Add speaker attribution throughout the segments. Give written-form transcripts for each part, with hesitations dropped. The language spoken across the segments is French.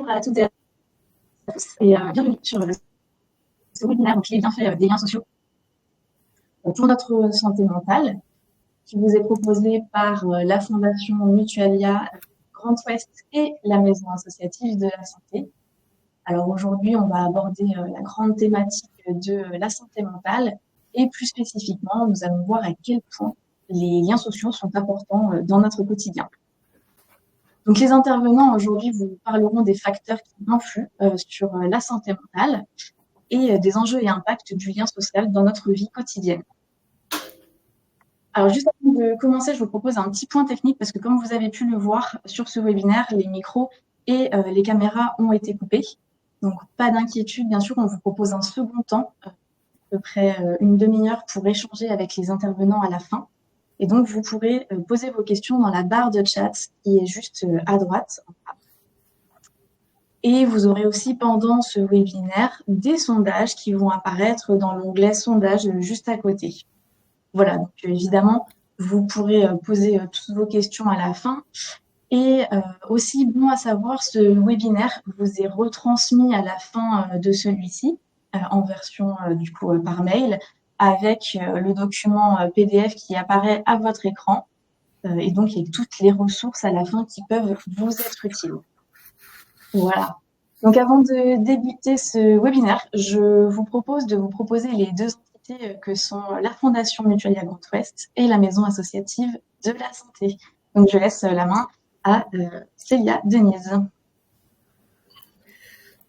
Speaker 1: Bonjour à toutes et à tous et bienvenue sur ce webinaire donc, les bienfaits des liens sociaux pour notre santé mentale qui vous est proposé par la Fondation Mutualia Grand Ouest et la Maison associative de la santé. Alors aujourd'hui, on va aborder la grande thématique de la santé mentale et plus spécifiquement, nous allons voir à quel point les liens sociaux sont importants dans notre quotidien. Donc, les intervenants aujourd'hui vous parleront des facteurs qui influent sur la santé mentale et des enjeux et impacts du lien social dans notre vie quotidienne. Alors, juste avant de commencer, je vous propose un petit point technique parce que comme vous avez pu le voir sur ce webinaire, les micros et les caméras ont été coupés. Donc, pas d'inquiétude, bien sûr, on vous propose un second temps, à peu près une demi-heure pour échanger avec les intervenants à la fin. Et donc, vous pourrez poser vos questions dans la barre de chat qui est juste à droite. Et vous aurez aussi pendant ce webinaire des sondages qui vont apparaître dans l'onglet sondages juste à côté. Voilà, donc évidemment, vous pourrez poser toutes vos questions à la fin. Et aussi, bon à savoir, ce webinaire vous est retransmis à la fin de celui-ci en version du coup par mail avec le document PDF qui apparaît à votre écran et donc il y a toutes les ressources à la fin qui peuvent vous être utiles. Voilà. Donc avant de débuter ce webinaire, je vous propose de vous proposer les deux entités que sont la Fondation Mutualia Grand Ouest et la Maison associative de la santé. Donc je laisse la main à Célia Denise.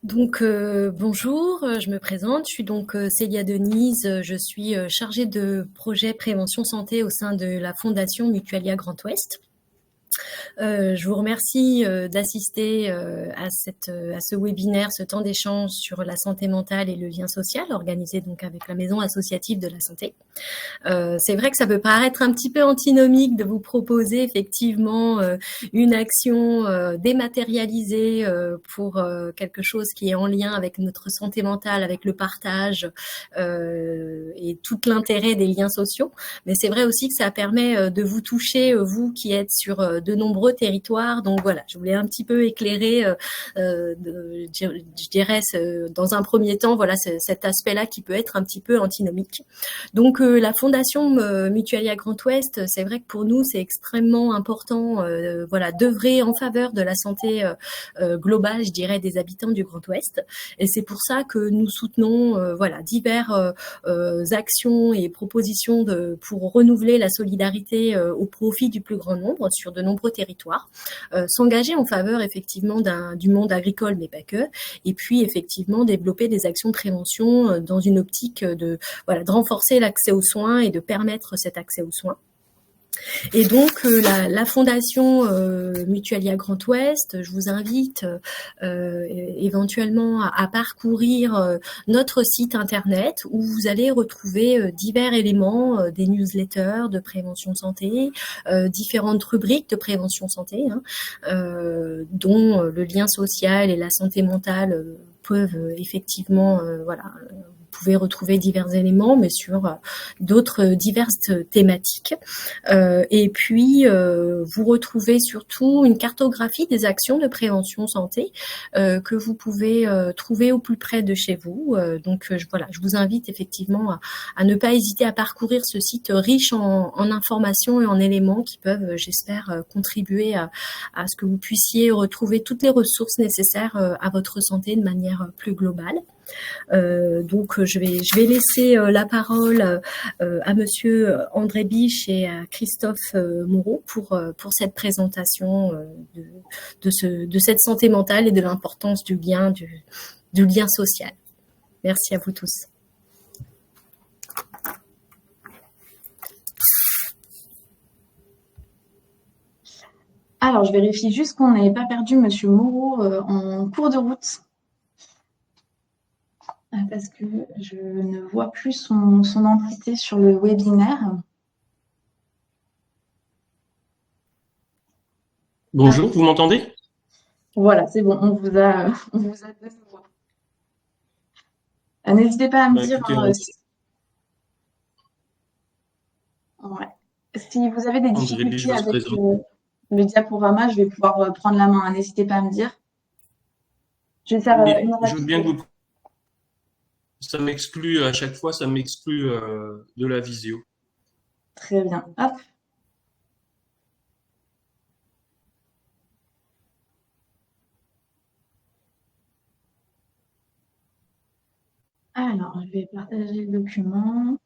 Speaker 2: Donc bonjour, je me présente, je suis donc Célia Denise, je suis chargée de projet prévention santé au sein de la Fondation Mutualia Grand Ouest. Je vous remercie d'assister à ce webinaire, ce temps d'échange sur la santé mentale et le lien social, organisé donc avec la Maison associative de la santé. C'est vrai que ça peut paraître un petit peu antinomique de vous proposer effectivement une action dématérialisée pour quelque chose qui est en lien avec notre santé mentale, avec le partage et tout l'intérêt des liens sociaux. Mais c'est vrai aussi que ça permet de vous toucher, vous qui êtes sur de nombreux territoires. Donc voilà, je voulais un petit peu éclairer, je dirais, dans un premier temps, voilà, cet aspect-là qui peut être un petit peu antinomique. Donc la Fondation Mutualia Grand Ouest, c'est vrai que pour nous c'est extrêmement important, voilà, d'œuvrer en faveur de la santé globale, je dirais, des habitants du Grand Ouest. Et c'est pour ça que nous soutenons, voilà, divers actions et propositions pour renouveler la solidarité au profit du plus grand nombre sur de nombreux territoires, s'engager en faveur effectivement du monde agricole, mais pas que, et puis effectivement développer des actions de prévention dans une optique de renforcer l'accès aux soins et de permettre cet accès aux soins. Et donc la Fondation Mutualia Grand Ouest, je vous invite éventuellement à parcourir notre site internet où vous allez retrouver divers éléments, des newsletters de prévention santé, différentes rubriques de prévention santé, dont le lien social et la santé mentale peuvent effectivement vous pouvez retrouver divers éléments, mais sur d'autres diverses thématiques. Et puis, vous retrouvez surtout une cartographie des actions de prévention santé que vous pouvez trouver au plus près de chez vous. Donc, je vous invite effectivement à ne pas hésiter à parcourir ce site riche en informations et en éléments qui peuvent, j'espère, contribuer à ce que vous puissiez retrouver toutes les ressources nécessaires à votre santé de manière plus globale. Donc je vais laisser la parole à monsieur André Biche et à Christophe Moreau pour cette présentation de cette santé mentale et de l'importance du lien social. Merci à vous tous.
Speaker 1: Alors, je vérifie juste qu'on n'ait pas perdu monsieur Moreau en cours de route. Parce que je ne vois plus son entité sur le webinaire.
Speaker 3: Bonjour, vous m'entendez?
Speaker 1: Voilà, c'est bon, on vous a de nouveau. N'hésitez pas à me dire si vous avez des difficultés avec le diaporama, je vais pouvoir prendre la main. N'hésitez pas à me dire. Je vais faire
Speaker 3: Mais
Speaker 1: une
Speaker 3: je veux bien que
Speaker 1: rapide.
Speaker 3: vous... Ça m'exclut, à chaque fois, ça m'exclut de la visio.
Speaker 1: Très bien. Hop. Alors, je vais partager le document.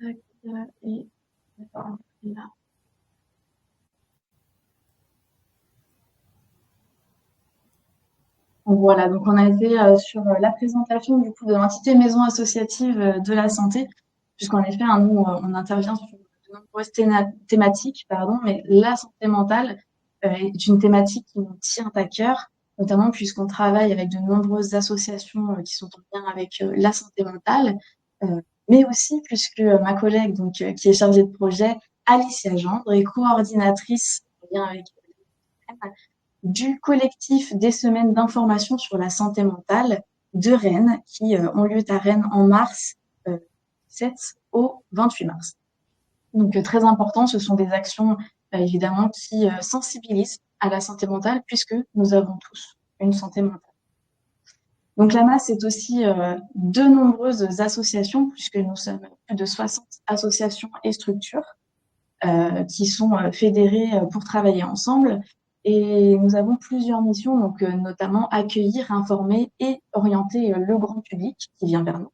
Speaker 1: Tac, là, et d'accord, et là. Voilà, donc on a été sur la présentation du coup de l'entité maison associative de la santé, puisqu'en effet, hein, nous, on intervient sur de nombreuses thématiques, pardon, mais la santé mentale est une thématique qui nous tient à cœur, notamment puisqu'on travaille avec de nombreuses associations qui sont en lien avec la santé mentale, mais aussi puisque ma collègue, donc, qui est chargée de projet, Alicia Gendre, est coordinatrice en lien avec du collectif des semaines d'information sur la santé mentale de Rennes, qui ont lieu à Rennes en mars 7 au 28 mars. Donc très important, ce sont des actions évidemment qui sensibilisent à la santé mentale puisque nous avons tous une santé mentale. Donc l'AMA, c'est aussi de nombreuses associations, puisque nous sommes plus de 60 associations et structures qui sont fédérées pour travailler ensemble. Et nous avons plusieurs missions, donc notamment accueillir, informer et orienter le grand public qui vient vers nous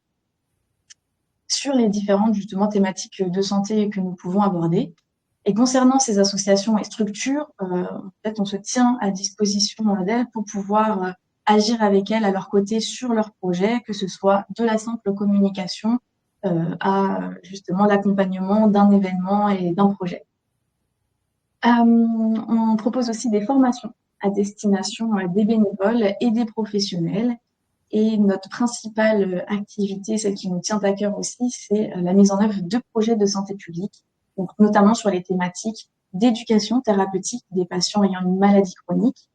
Speaker 1: sur les différentes justement thématiques de santé que nous pouvons aborder. Et concernant ces associations et structures, en fait, on se tient à disposition d'elles pour pouvoir agir avec elles à leur côté sur leurs projets, que ce soit de la simple communication à justement l'accompagnement d'un événement et d'un projet. On propose aussi des formations à destination des bénévoles et des professionnels. Et notre principale activité, celle qui nous tient à cœur aussi, c'est la mise en œuvre de projets de santé publique, donc notamment sur les thématiques d'éducation thérapeutique des patients ayant une maladie chronique,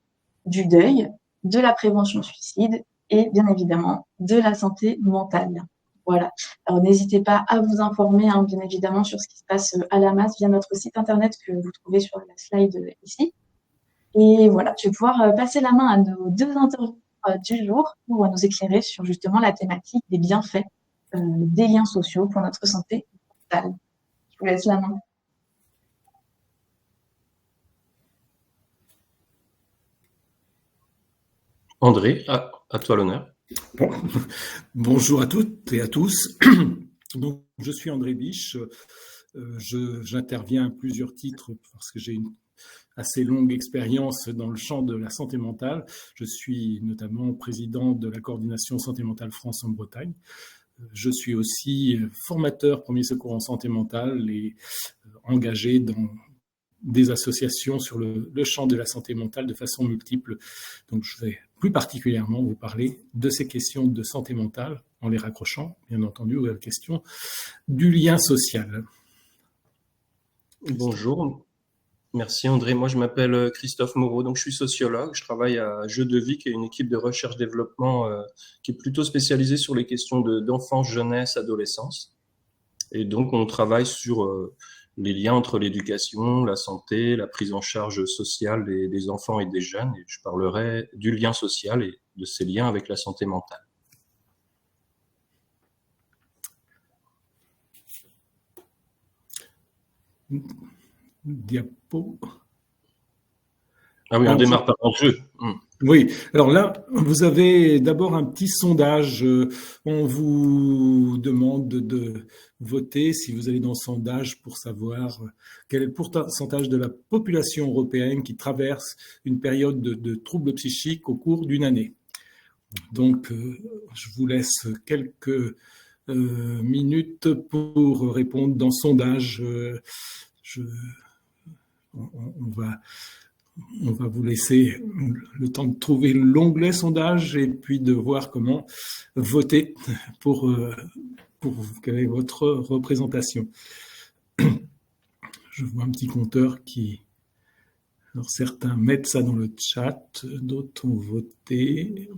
Speaker 1: du deuil, de la prévention suicide et bien évidemment de la santé mentale. Voilà. Alors n'hésitez pas à vous informer, hein, bien évidemment, sur ce qui se passe à la masse via notre site internet que vous trouvez sur la slide ici. Et voilà, je vais pouvoir passer la main à nos deux intervenants du jour pour nous éclairer sur justement la thématique des bienfaits des liens sociaux pour notre santé mentale. Je vous laisse la main.
Speaker 3: André, à toi l'honneur.
Speaker 4: Bon. Bonjour à toutes et à tous. Donc, je suis André Biche. J'interviens à plusieurs titres parce que j'ai une assez longue expérience dans le champ de la santé mentale. Je suis notamment président de la coordination santé mentale France en Bretagne. Je suis aussi formateur premier secours en santé mentale et engagé dans des associations sur le champ de la santé mentale de façon multiple. Donc, je vais plus particulièrement vous parler de ces questions de santé mentale en les raccrochant, bien entendu, aux questions du lien social.
Speaker 3: Bonjour, merci André. Moi, je m'appelle Christophe Moreau, donc je suis sociologue. Je travaille à Jeux de Vie, qui est une équipe de recherche-développement qui est plutôt spécialisée sur les questions d'enfance, jeunesse, adolescence. Et donc, on travaille sur les liens entre l'éducation, la santé, la prise en charge sociale des enfants et des jeunes. Et je parlerai du lien social et de ces liens avec la santé mentale.
Speaker 4: Diapo.
Speaker 3: Ah oui, on démarre par un jeu.
Speaker 4: Oui, alors là, vous avez d'abord un petit sondage. On vous demande de voter, si vous allez dans le sondage, pour savoir quel est le pourcentage de la population européenne qui traverse une période de troubles psychiques au cours d'une année. Donc, je vous laisse quelques minutes pour répondre dans le sondage. On va vous laisser le temps de trouver l'onglet sondage et puis de voir comment voter pour quelle est votre représentation. Je vois un petit compteur qui Alors certains mettent ça dans le chat, d'autres ont voté.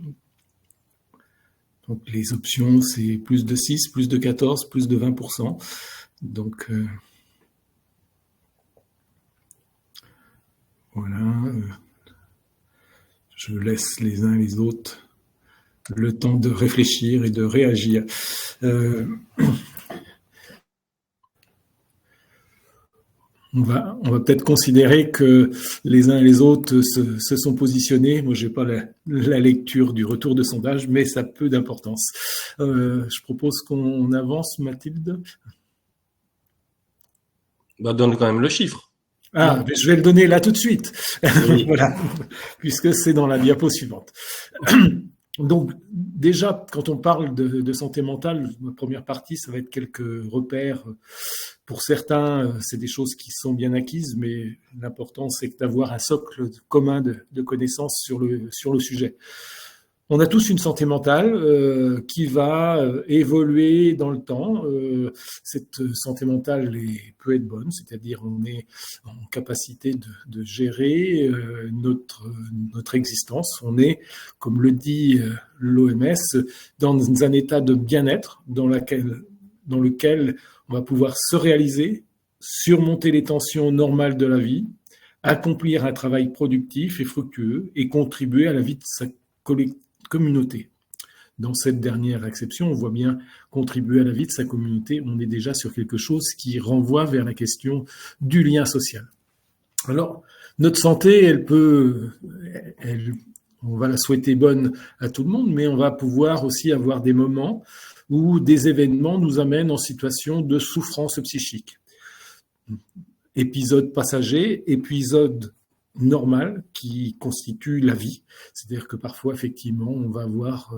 Speaker 4: Donc les options, c'est plus de 6, plus de 14, plus de 20%. Donc voilà, je laisse les uns et les autres le temps de réfléchir et de réagir. On va peut-être considérer que les uns et les autres se sont positionnés. Moi, j'ai pas la lecture du retour de sondage, mais ça a peu d'importance. Je propose qu'on avance, Mathilde.
Speaker 3: Bah, donne quand même le chiffre.
Speaker 4: Ah, mais je vais le donner là tout de suite.
Speaker 3: Oui.
Speaker 4: Voilà, puisque c'est dans la diapo suivante. Donc, déjà, quand on parle de santé mentale, ma première partie, ça va être quelques repères. Pour certains, c'est des choses qui sont bien acquises, mais l'important, c'est d'avoir un socle commun de connaissances sur le sujet. On a tous une santé mentale qui va évoluer dans le temps. Cette santé mentale peut être bonne, c'est-à-dire on est en capacité de gérer notre existence. On est, comme le dit l'OMS, dans un état de bien-être dans lequel on va pouvoir se réaliser, surmonter les tensions normales de la vie, accomplir un travail productif et fructueux et contribuer à la vie de sa communauté. Dans cette dernière acception, on voit bien contribuer à la vie de sa communauté. On est déjà sur quelque chose qui renvoie vers la question du lien social. Alors, notre santé, on va la souhaiter bonne à tout le monde, mais on va pouvoir aussi avoir des moments où des événements nous amènent en situation de souffrance psychique. Épisode passager, épisode normal qui constitue la vie. C'est-à-dire que parfois, effectivement, on va avoir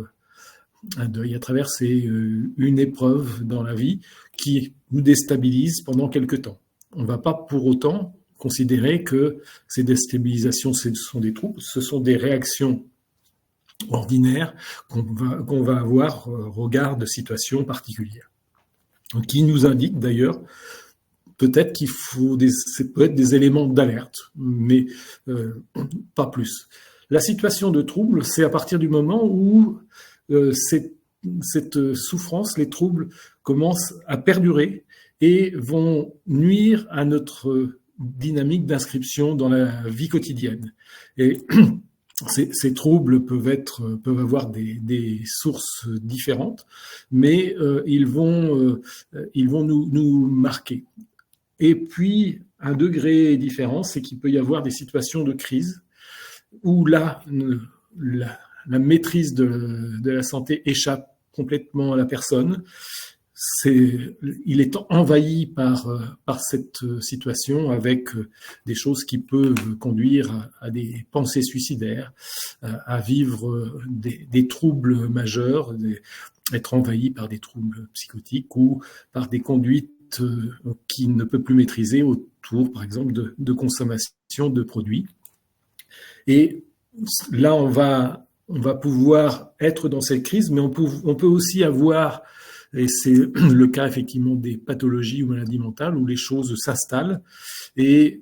Speaker 4: un deuil à traverser, une épreuve dans la vie qui nous déstabilise pendant quelque temps. On ne va pas pour autant considérer que ces déstabilisations, ce sont des troubles, ce sont des réactions ordinaires qu'on va avoir au regard de situations particulières. Qui nous indique d'ailleurs peut-être qu'il faut c'est peut-être des éléments d'alerte, mais pas plus. La situation de trouble, c'est à partir du moment où cette souffrance, les troubles commencent à perdurer et vont nuire à notre dynamique d'inscription dans la vie quotidienne. Et ces troubles peuvent avoir des sources différentes, mais ils vont nous marquer. Et puis, un degré différent, c'est qu'il peut y avoir des situations de crise où là, la maîtrise de la santé échappe complètement à la personne. Il est envahi par cette situation avec des choses qui peuvent conduire à des pensées suicidaires, à vivre des troubles majeurs, être envahi par des troubles psychotiques ou par des conduites qu'il ne peut plus maîtriser autour, par exemple, de consommation de produits. Et là, on va pouvoir être dans cette crise, mais on peut aussi avoir, et c'est le cas effectivement des pathologies ou maladies mentales, où les choses s'installent, et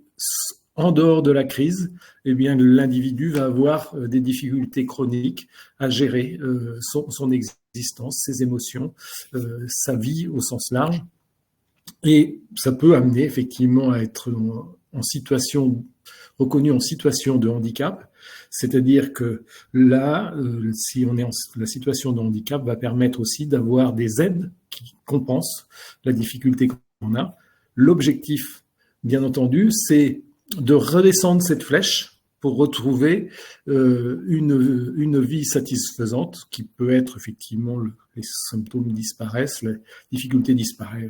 Speaker 4: en dehors de la crise, eh bien, l'individu va avoir des difficultés chroniques à gérer son existence, ses émotions, sa vie au sens large. Et ça peut amener effectivement à être reconnu en situation de handicap, c'est-à-dire que là, si on est la situation de handicap va permettre aussi d'avoir des aides qui compensent la difficulté qu'on a. L'objectif, bien entendu, c'est de redescendre cette flèche pour retrouver une vie satisfaisante qui peut être effectivement, les symptômes disparaissent, la difficulté disparaît.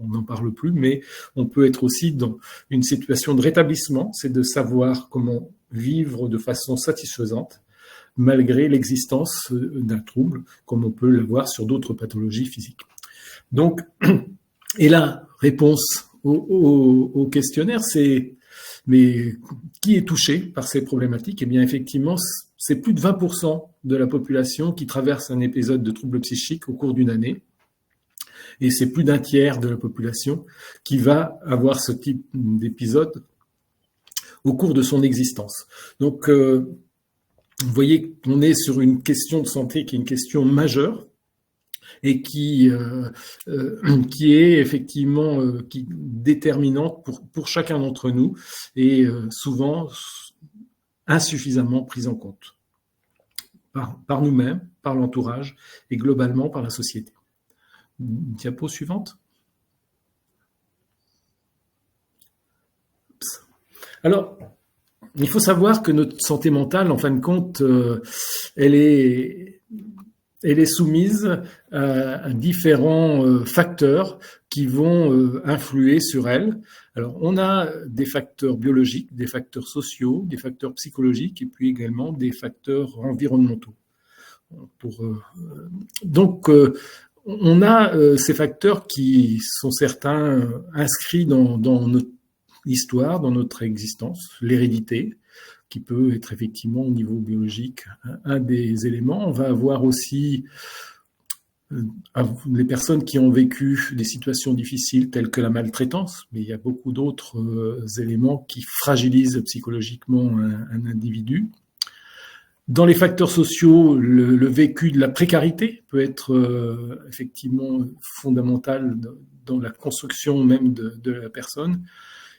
Speaker 4: On n'en parle plus, mais on peut être aussi dans une situation de rétablissement, c'est de savoir comment vivre de façon satisfaisante malgré l'existence d'un trouble, comme on peut l'avoir sur d'autres pathologies physiques. Donc, et la réponse au questionnaire, c'est mais qui est touché par ces problématiques? Eh bien, effectivement, c'est plus de 20% de la population qui traverse un épisode de trouble psychique au cours d'une année. Et c'est plus d'un tiers de la population qui va avoir ce type d'épisode au cours de son existence. Donc, vous voyez qu'on est sur une question de santé qui est une question majeure et qui est effectivement déterminante pour chacun d'entre nous et souvent insuffisamment prise en compte par nous-mêmes, par l'entourage et globalement par la société. Diapo suivante. Alors, il faut savoir que notre santé mentale, en fin de compte, elle est soumise à différents facteurs qui vont influer sur elle. Alors, on a des facteurs biologiques, des facteurs sociaux, des facteurs psychologiques et puis également des facteurs environnementaux. Donc, on a ces facteurs qui sont certains inscrits dans notre histoire, dans notre existence, l'hérédité, qui peut être effectivement au niveau biologique un des éléments. On va avoir aussi les personnes qui ont vécu des situations difficiles telles que la maltraitance, mais il y a beaucoup d'autres éléments qui fragilisent psychologiquement un individu. Dans les facteurs sociaux, le vécu de la précarité peut être effectivement fondamental dans la construction même de la personne.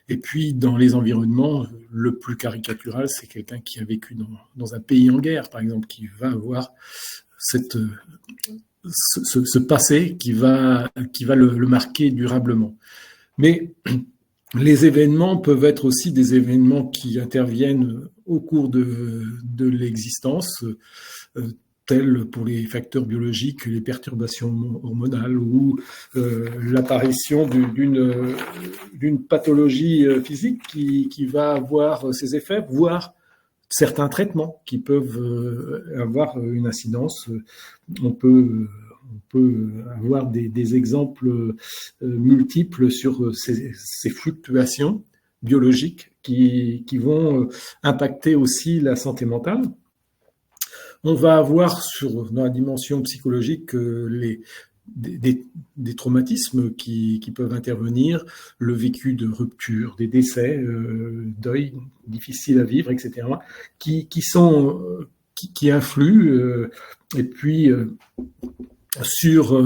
Speaker 4: Et puis, dans les environnements, le plus caricatural, c'est quelqu'un qui a vécu dans un pays en guerre, par exemple, qui va avoir ce passé qui va le marquer durablement. Mais les événements peuvent être aussi des événements qui interviennent au cours de l'existence, tels pour les facteurs biologiques, les perturbations hormonales ou l'apparition d'une pathologie physique qui va avoir ses effets, voire certains traitements qui peuvent avoir une incidence. On peut avoir des exemples multiples sur ces fluctuations biologiques qui vont impacter aussi la santé mentale. On va avoir dans la dimension psychologique des traumatismes qui peuvent intervenir, le vécu de rupture, des décès, deuil difficile à vivre, etc., qui influent. Et puis, sur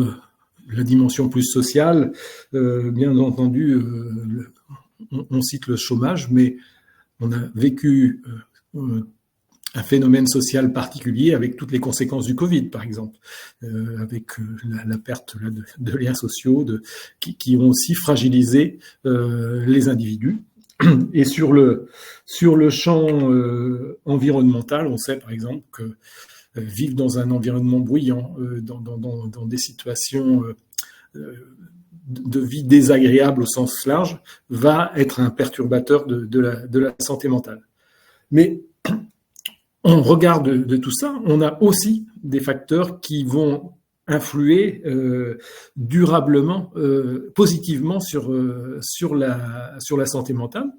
Speaker 4: la dimension plus sociale, bien entendu, on cite le chômage, mais on a vécu un phénomène social particulier avec toutes les conséquences du Covid, par exemple, avec la perte de liens sociaux qui ont aussi fragilisé les individus. Et sur le champ environnemental, on sait par exemple que vivre dans un environnement bruyant, dans des situations de vie désagréables au sens large, va être un perturbateur de la santé mentale. Mais en regard de tout ça, on a aussi des facteurs qui vont influer durablement, positivement sur la santé mentale.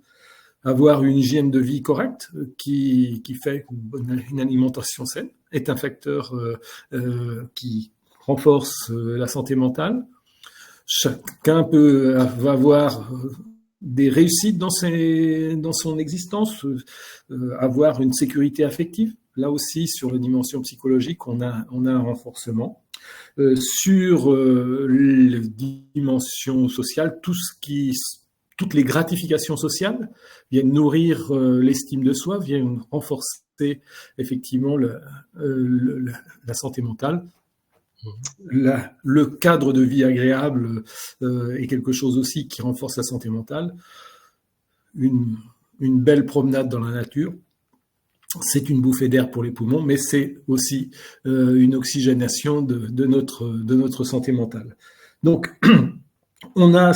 Speaker 4: Avoir une hygiène de vie correcte qui fait une alimentation saine est un facteur qui renforce la santé mentale. Chacun va avoir des réussites dans son existence, avoir une sécurité affective. Là aussi, sur la dimension psychologique, on a un renforcement. Sur la dimension sociale, toutes les gratifications sociales viennent nourrir l'estime de soi, viennent renforcer effectivement la santé mentale. Le cadre de vie agréable est quelque chose aussi qui renforce la santé mentale. Une belle promenade dans la nature, c'est une bouffée d'air pour les poumons, mais c'est aussi une oxygénation de notre santé mentale. Donc, on a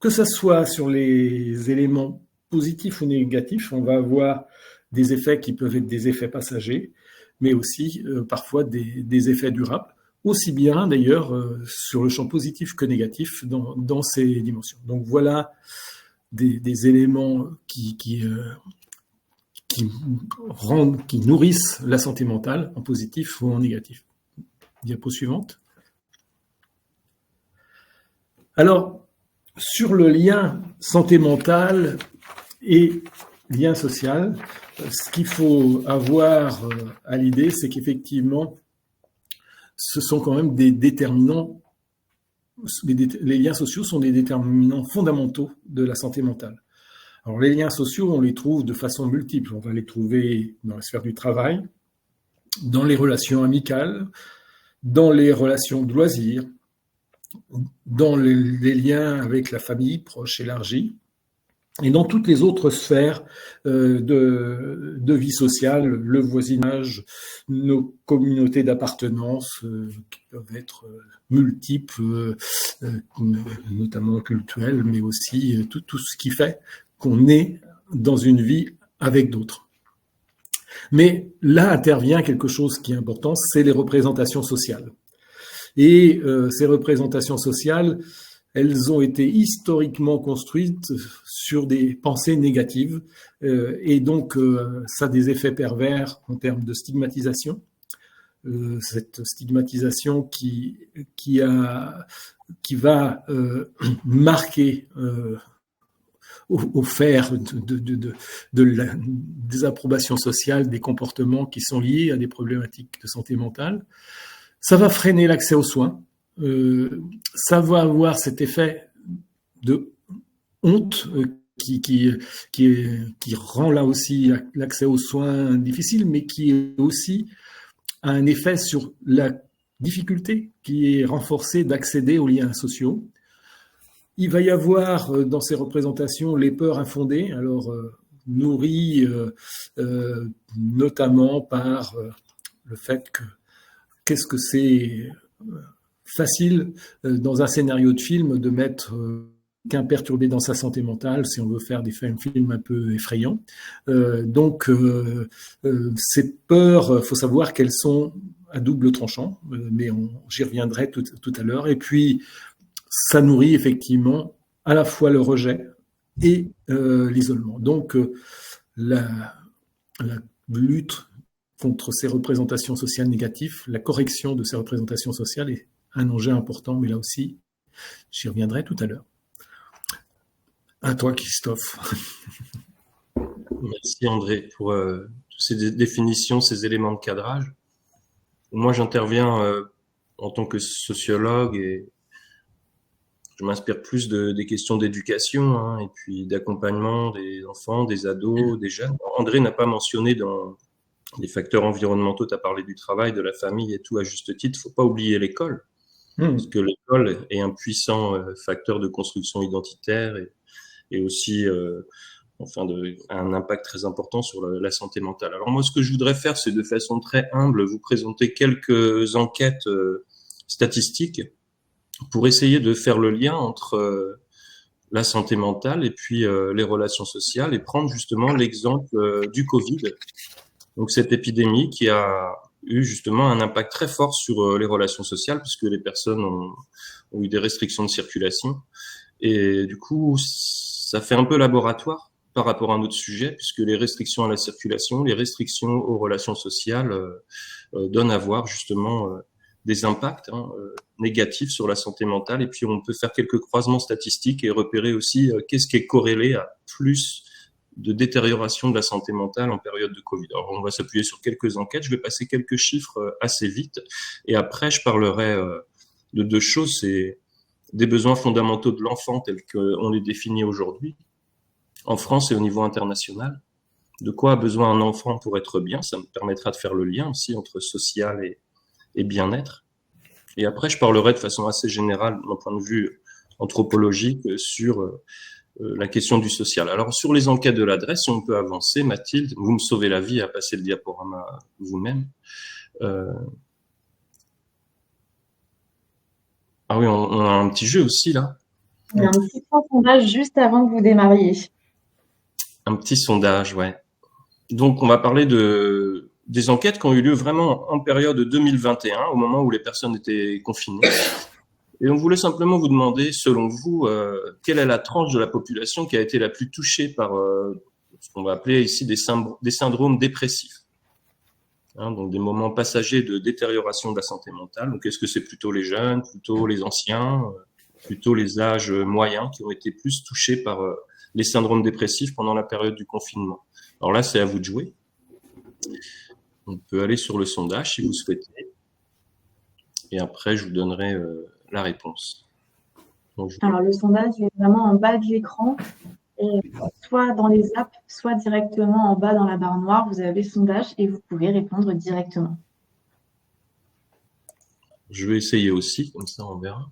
Speaker 4: que ce soit sur les éléments positifs ou négatifs, on va avoir des effets qui peuvent être des effets passagers, mais aussi parfois des effets durables, aussi bien d'ailleurs sur le champ positif que négatif dans ces dimensions. Donc voilà des éléments qui nourrissent la santé mentale en positif ou en négatif. Diapo suivante. Alors, sur le lien santé mentale et lien social, ce qu'il faut avoir à l'idée, c'est qu'effectivement, ce sont quand même des déterminants, les liens sociaux sont des déterminants fondamentaux de la santé mentale. Alors les liens sociaux, on les trouve de façon multiple. On va les trouver dans la sphère du travail, dans les relations amicales, dans les relations de loisirs, dans les liens avec la famille proche élargie, et dans toutes les autres sphères de vie sociale, le voisinage, nos communautés d'appartenance qui peuvent être multiples, notamment culturelles, mais aussi tout ce qui fait qu'on est dans une vie avec d'autres. Mais là intervient quelque chose qui est important, c'est les représentations sociales. Et ces représentations sociales, elles ont été historiquement construites sur des pensées négatives et donc ça a des effets pervers en termes de stigmatisation. Cette stigmatisation qui va marquer au fer de la désapprobation sociale des comportements qui sont liés à des problématiques de santé mentale. Ça va freiner l'accès aux soins. Ça va avoir cet effet de honte qui rend là aussi l'accès aux soins difficile, mais qui aussi a un effet sur la difficulté qui est renforcée d'accéder aux liens sociaux. Il va y avoir dans ces représentations les peurs infondées, alors nourries notamment par le fait que qu'est-ce que c'est facile dans un scénario de film de mettre quelqu'un perturbé dans sa santé mentale si on veut faire des films un peu effrayants. Donc ces peurs, faut savoir qu'elles sont à double tranchant, mais j'y reviendrai tout à l'heure. Et puis ça nourrit effectivement à la fois le rejet et l'isolement. Donc la lutte contre ces représentations sociales négatives, la correction de ces représentations sociales est un enjeu important, mais là aussi, j'y reviendrai tout à l'heure. À toi, Christophe.
Speaker 3: Merci André pour toutes ces définitions, ces éléments de cadrage. Moi, j'interviens en tant que sociologue et je m'inspire plus des questions d'éducation et puis d'accompagnement des enfants, des ados, des jeunes. André n'a pas mentionné dans les facteurs environnementaux, tu as parlé du travail, de la famille et tout à juste titre. Il ne faut pas oublier l'école, parce que l'école est un puissant facteur de construction identitaire et aussi un impact très important sur la santé mentale. Alors moi, ce que je voudrais faire, c'est de façon très humble vous présenter quelques enquêtes statistiques pour essayer de faire le lien entre la santé mentale et puis les relations sociales et prendre justement l'exemple du Covid. Donc cette épidémie qui a eu justement un impact très fort sur les relations sociales puisque les personnes ont eu des restrictions de circulation. Et du coup, ça fait un peu laboratoire par rapport à un autre sujet puisque les restrictions à la circulation, les restrictions aux relations sociales donnent à voir justement des impacts négatifs sur la santé mentale. Et puis on peut faire quelques croisements statistiques et repérer aussi qu'est-ce qui est corrélé à plus de détérioration de la santé mentale en période de Covid. Alors, on va s'appuyer sur quelques enquêtes. Je vais passer quelques chiffres assez vite. Et après, je parlerai de deux choses. C'est des besoins fondamentaux de l'enfant tels qu'on les définit aujourd'hui, en France et au niveau international. De quoi a besoin un enfant pour être bien? Ça me permettra de faire le lien aussi entre social et bien-être. Et après, je parlerai de façon assez générale, d'un point de vue anthropologique, sur la question du social. Alors, sur les enquêtes de l'adresse, on peut avancer. Mathilde, vous me sauvez la vie à passer le diaporama vous-même. Ah oui, on a un petit jeu aussi, là.
Speaker 1: Il y a un petit sondage juste avant que vous démarriez.
Speaker 3: Un petit sondage, ouais. Donc, on va parler des enquêtes qui ont eu lieu vraiment en période 2021, au moment où les personnes étaient confinées. Et on voulait simplement vous demander, selon vous, quelle est la tranche de la population qui a été la plus touchée par ce qu'on va appeler ici des syndromes dépressifs. Donc des moments passagers de détérioration de la santé mentale. Donc est-ce que c'est plutôt les jeunes, plutôt les anciens, plutôt les âges moyens qui ont été plus touchés par les syndromes dépressifs pendant la période du confinement. Alors là, c'est à vous de jouer. On peut aller sur le sondage si vous souhaitez. Et après, je vous donnerai la réponse. Donc,
Speaker 1: Alors, le sondage est vraiment en bas de l'écran, et soit dans les apps, soit directement en bas dans la barre noire, vous avez le sondage et vous pouvez répondre directement.
Speaker 3: Je vais essayer aussi, comme ça on verra.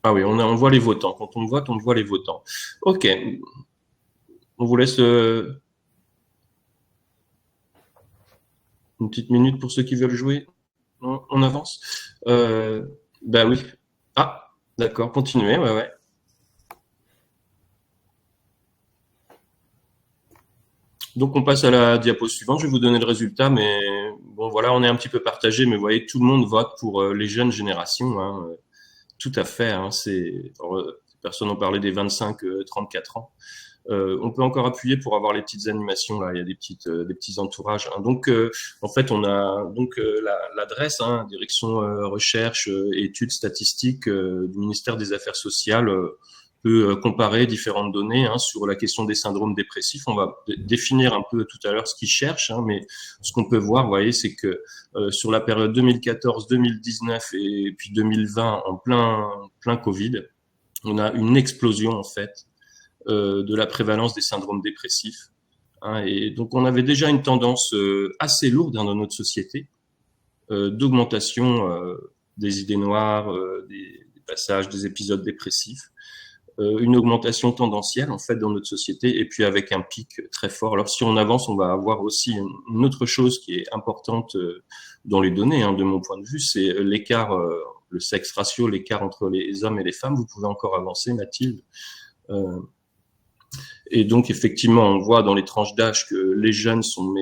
Speaker 3: Ah oui, on voit les votants. Quand on vote, on voit les votants. Ok. On vous laisse une petite minute pour ceux qui veulent jouer. On avance. Bah oui. Ah, d'accord, continuez, ouais. Donc on passe à la diapo suivante. Je vais vous donner le résultat, mais bon voilà, on est un petit peu partagé, mais vous voyez, tout le monde vote pour les jeunes générations. Hein. Tout à fait. Hein, personne n'en parlait des 25-34 ans. On peut encore appuyer pour avoir les petites animations là. Il y a des petits entourages. Hein. Donc en fait, on a donc l'adresse, hein, direction recherche et études statistiques du ministère des Affaires sociales. Peut comparer différentes données hein, sur la question des syndromes dépressifs. On va définir un peu tout à l'heure ce qu'ils cherchent, hein, mais ce qu'on peut voir, vous voyez, c'est que sur la période 2014, 2019 et puis 2020, en plein Covid, on a une explosion en fait de la prévalence des syndromes dépressifs. Hein, et donc on avait déjà une tendance assez lourde hein, dans notre société d'augmentation des idées noires, des passages, des épisodes dépressifs. Une augmentation tendancielle en fait dans notre société et puis avec un pic très fort. Alors si on avance, on va avoir aussi une autre chose qui est importante dans les données, hein, de mon point de vue, c'est l'écart, le sexe ratio, l'écart entre les hommes et les femmes. Vous pouvez encore avancer, Mathilde. Et donc effectivement, on voit dans les tranches d'âge que les jeunes sont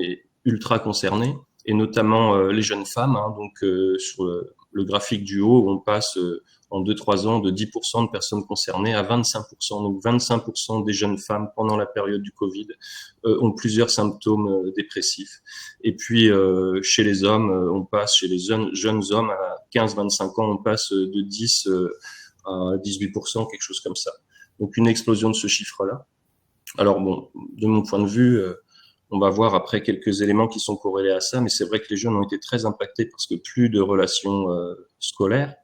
Speaker 3: ultra concernés et notamment les jeunes femmes. Hein, donc sur le graphique du haut, on passe en 2-3 ans de 10% de personnes concernées à 25%. Donc 25% des jeunes femmes pendant la période du Covid ont plusieurs symptômes dépressifs. Et puis chez les hommes, on passe chez les jeunes hommes à 15-25 ans, on passe de 10 à 18%, quelque chose comme ça. Donc une explosion de ce chiffre-là. Alors bon, de mon point de vue, on va voir après quelques éléments qui sont corrélés à ça, mais c'est vrai que les jeunes ont été très impactés parce que plus de relations scolaires,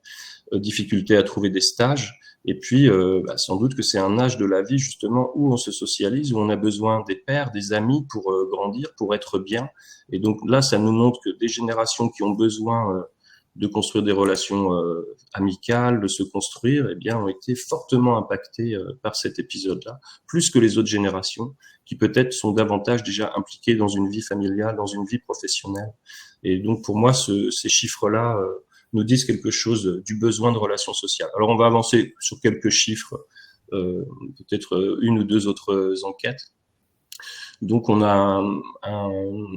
Speaker 3: difficulté à trouver des stages, et puis sans doute que c'est un âge de la vie justement où on se socialise, où on a besoin des pairs, des amis pour grandir, pour être bien. Et donc là, ça nous montre que des générations qui ont besoin de construire des relations amicales, de se construire, eh bien, ont été fortement impactées par cet épisode-là, plus que les autres générations, qui peut-être sont davantage déjà impliquées dans une vie familiale, dans une vie professionnelle. Et donc, pour moi, ces chiffres-là nous disent quelque chose du besoin de relations sociales. Alors, on va avancer sur quelques chiffres, peut-être une ou deux autres enquêtes. Donc, on a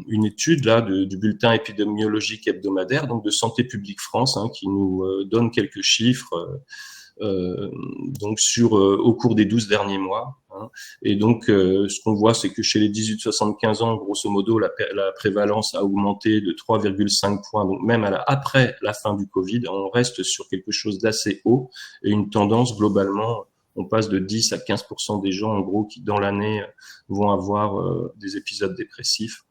Speaker 3: une étude là du bulletin épidémiologique hebdomadaire, donc de Santé publique France, hein, qui nous donne quelques chiffres donc au cours des 12 derniers mois. Hein. Et donc, ce qu'on voit, c'est que chez les 18-75 ans, grosso modo, la prévalence a augmenté de 3,5 points. Donc, même après la fin du Covid, on reste sur quelque chose d'assez haut et une tendance globalement. On passe de 10 à 15% des gens, en gros, qui dans l'année vont avoir des épisodes dépressifs.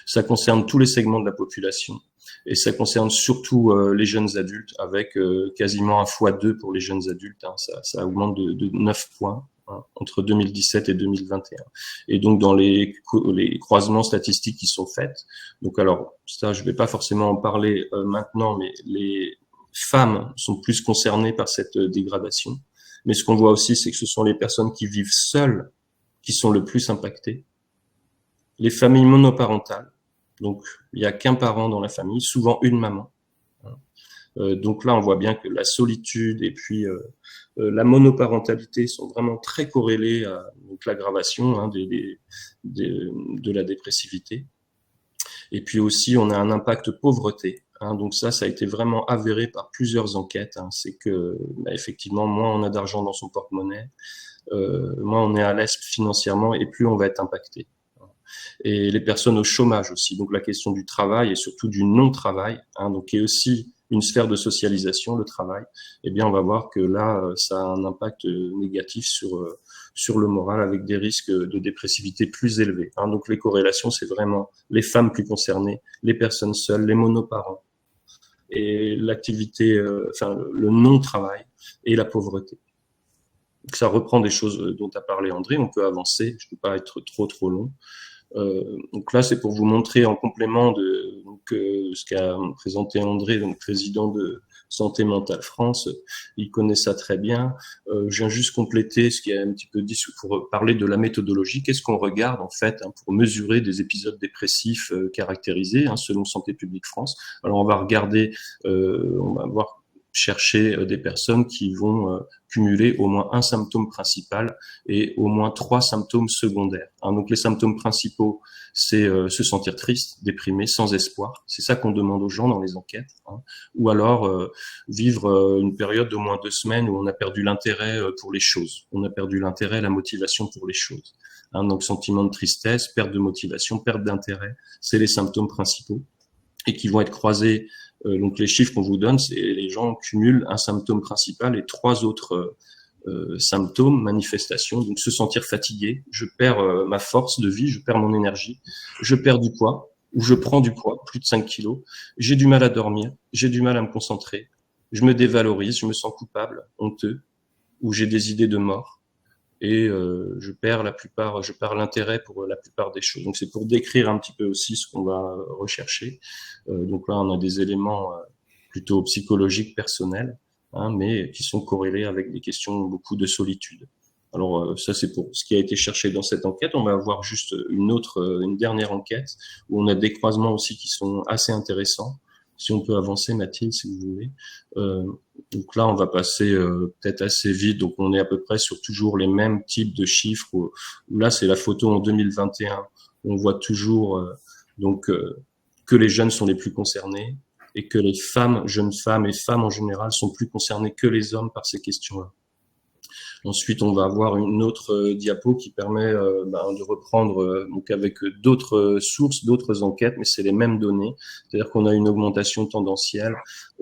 Speaker 3: Ça concerne tous les segments de la population et ça concerne surtout les jeunes adultes, avec quasiment un x2 pour les jeunes adultes. Hein. Ça augmente de 9 points hein, entre 2017 et 2021. Et donc dans les croisements statistiques qui sont faits, donc alors ça je vais pas forcément en parler maintenant, mais les femmes sont plus concernées par cette dégradation. Mais ce qu'on voit aussi, c'est que ce sont les personnes qui vivent seules qui sont le plus impactées. Les familles monoparentales, donc il n'y a qu'un parent dans la famille, souvent une maman. Donc là, on voit bien que la solitude et puis la monoparentalité sont vraiment très corrélées à l'aggravation hein, de la dépressivité. Et puis aussi, on a un impact pauvreté. Hein, donc ça a été vraiment avéré par plusieurs enquêtes. Hein, c'est que effectivement, moins on a d'argent dans son porte-monnaie, moins on est à l'aise financièrement et plus on va être impacté. Et les personnes au chômage aussi. Donc la question du travail et surtout du non-travail, hein, donc qui est aussi une sphère de socialisation, le travail, eh bien, on va voir que là, ça a un impact négatif sur le moral avec des risques de dépressivité plus élevés. Hein. Donc, les corrélations, c'est vraiment les femmes plus concernées, les personnes seules, les monoparents, et l'activité, le non-travail et la pauvreté. Donc, ça reprend des choses dont a parlé André. On peut avancer. Je ne peux pas être trop long. Donc là, c'est pour vous montrer en complément de ce qu'a présenté André, donc président de Santé Mentale France. Il connaît ça très bien. Je viens juste compléter ce qui a un petit peu dit pour parler de la méthodologie. Qu'est-ce qu'on regarde en fait pour mesurer des épisodes dépressifs caractérisés selon Santé publique France? Alors on va regarder, on va voir chercher des personnes qui vont cumuler au moins un symptôme principal et au moins 3 symptômes secondaires. Donc les symptômes principaux, c'est se sentir triste, déprimé, sans espoir. C'est ça qu'on demande aux gens dans les enquêtes. Ou alors vivre une période d'au moins 2 semaines où on a perdu l'intérêt pour les choses. On a perdu l'intérêt, la motivation pour les choses. Donc sentiment de tristesse, perte de motivation, perte d'intérêt, c'est les symptômes principaux et qui vont être croisés. Donc les chiffres qu'on vous donne, c'est les gens cumulent un symptôme principal et 3 autres symptômes, manifestations. Donc se sentir fatigué, je perds ma force de vie, je perds mon énergie, je perds du poids ou je prends du poids, plus de 5 kilos, j'ai du mal à dormir, j'ai du mal à me concentrer, je me dévalorise, je me sens coupable, honteux, ou j'ai des idées de mort. Et je perds l'intérêt pour la plupart des choses. Donc c'est pour décrire un petit peu aussi ce qu'on va rechercher. Donc là, on a des éléments plutôt psychologiques, personnels, mais qui sont corrélés avec des questions beaucoup de solitude. Alors ça, c'est pour ce qui a été cherché dans cette enquête. On va avoir juste une dernière enquête où on a des croisements aussi qui sont assez intéressants. Si on peut avancer, Mathilde, si vous voulez. Donc là, on va passer peut-être assez vite. Donc on est à peu près sur toujours les mêmes types de chiffres. Où là, c'est la photo en 2021. On voit toujours que les jeunes sont les plus concernés et que les femmes, jeunes femmes et femmes en général sont plus concernées que les hommes par ces questions-là. Ensuite, on va avoir une autre diapo qui permet de reprendre donc avec d'autres sources, d'autres enquêtes, mais c'est les mêmes données. C'est-à-dire qu'on a une augmentation tendancielle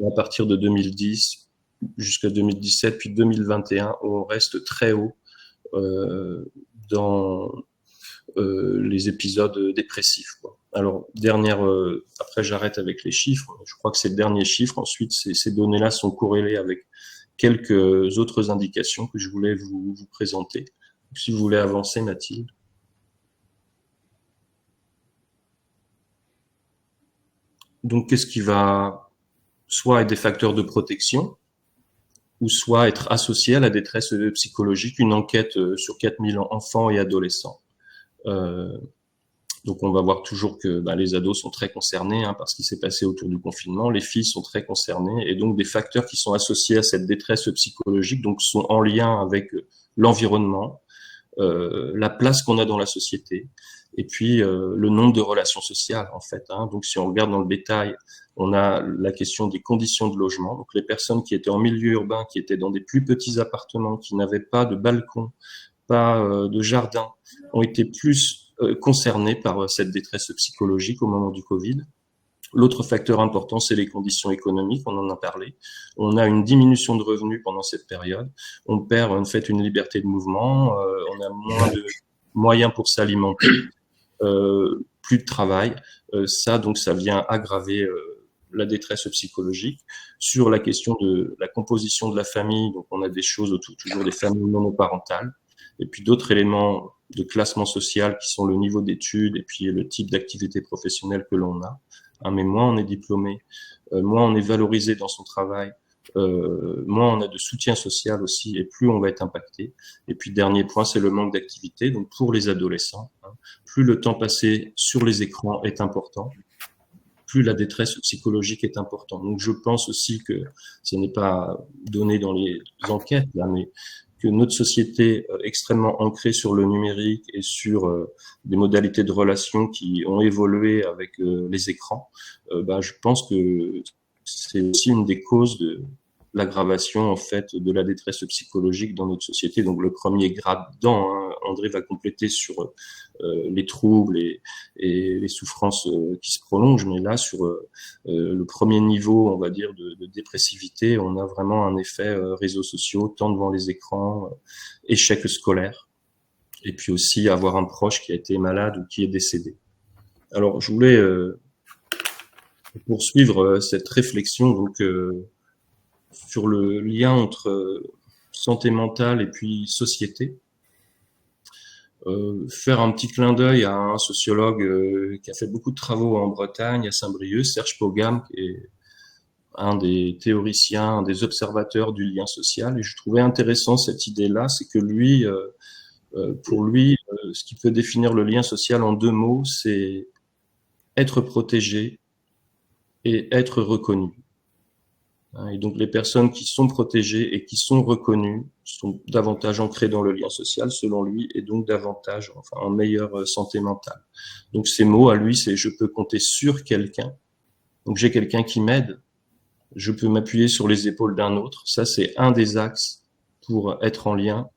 Speaker 3: à partir de 2010 jusqu'à 2017, puis 2021, on reste très haut dans les épisodes dépressifs, quoi. Alors, après j'arrête avec les chiffres. Je crois que c'est le dernier chiffre. Ensuite, ces données-là sont corrélées avec quelques autres indications que je voulais vous présenter. Donc, si vous voulez avancer, Mathilde. Donc, qu'est-ce qui va soit être des facteurs de protection, ou soit être associé à la détresse psychologique, une enquête sur 4000 enfants et adolescents. Donc on va voir toujours que les ados sont très concernés par ce qui s'est passé autour du confinement, les filles sont très concernées, et donc des facteurs qui sont associés à cette détresse psychologique donc sont en lien avec l'environnement, la place qu'on a dans la société, et puis le nombre de relations sociales en fait. Donc si on regarde dans le détail, on a la question des conditions de logement, donc les personnes qui étaient en milieu urbain, qui étaient dans des plus petits appartements, qui n'avaient pas de balcon, pas de jardin, ont été plus concernés par cette détresse psychologique au moment du Covid. L'autre facteur important, c'est les conditions économiques, on en a parlé. On a une diminution de revenus pendant cette période. On perd en fait une liberté de mouvement, on a moins de moyens pour s'alimenter, plus de travail. Ça vient aggraver la détresse psychologique. Sur la question de la composition de la famille, donc on a des choses autour toujours des familles monoparentales. Et puis d'autres éléments de classement social qui sont le niveau d'études et puis le type d'activité professionnelle que l'on a. Mais moins on est diplômé, moins on est valorisé dans son travail, moins on a de soutien social aussi et plus on va être impacté. Et puis dernier point, c'est le manque d'activité. Donc pour les adolescents, plus le temps passé sur les écrans est important, plus la détresse psychologique est importante. Donc je pense aussi que ce n'est pas donné dans les enquêtes là, mais que notre société extrêmement ancrée sur le numérique et sur des modalités de relations qui ont évolué avec les écrans, je pense que c'est aussi une des causes l'aggravation en fait de la détresse psychologique dans notre société. Donc le premier grade dedans, hein, André va compléter sur les troubles et les souffrances qui se prolongent, mais là sur le premier niveau, on va dire, de dépressivité, on a vraiment un effet réseaux sociaux, temps devant les écrans, échec scolaire, et puis aussi avoir un proche qui a été malade ou qui est décédé. Alors je voulais poursuivre cette réflexion donc sur le lien entre santé mentale et puis société. Faire un petit clin d'œil à un sociologue qui a fait beaucoup de travaux en Bretagne, à Saint-Brieuc, Serge Pogam, qui est un des théoriciens, un des observateurs du lien social. Et je trouvais intéressant cette idée-là, c'est que lui, pour lui, ce qui peut définir le lien social en 2 mots, c'est être protégé et être reconnu. Et donc les personnes qui sont protégées et qui sont reconnues sont davantage ancrées dans le lien social, selon lui, et donc davantage, enfin, en meilleure santé mentale. Donc ces mots à lui, c'est je peux compter sur quelqu'un. Donc j'ai quelqu'un qui m'aide, je peux m'appuyer sur les épaules d'un autre. Ça, c'est un des axes pour être en lien.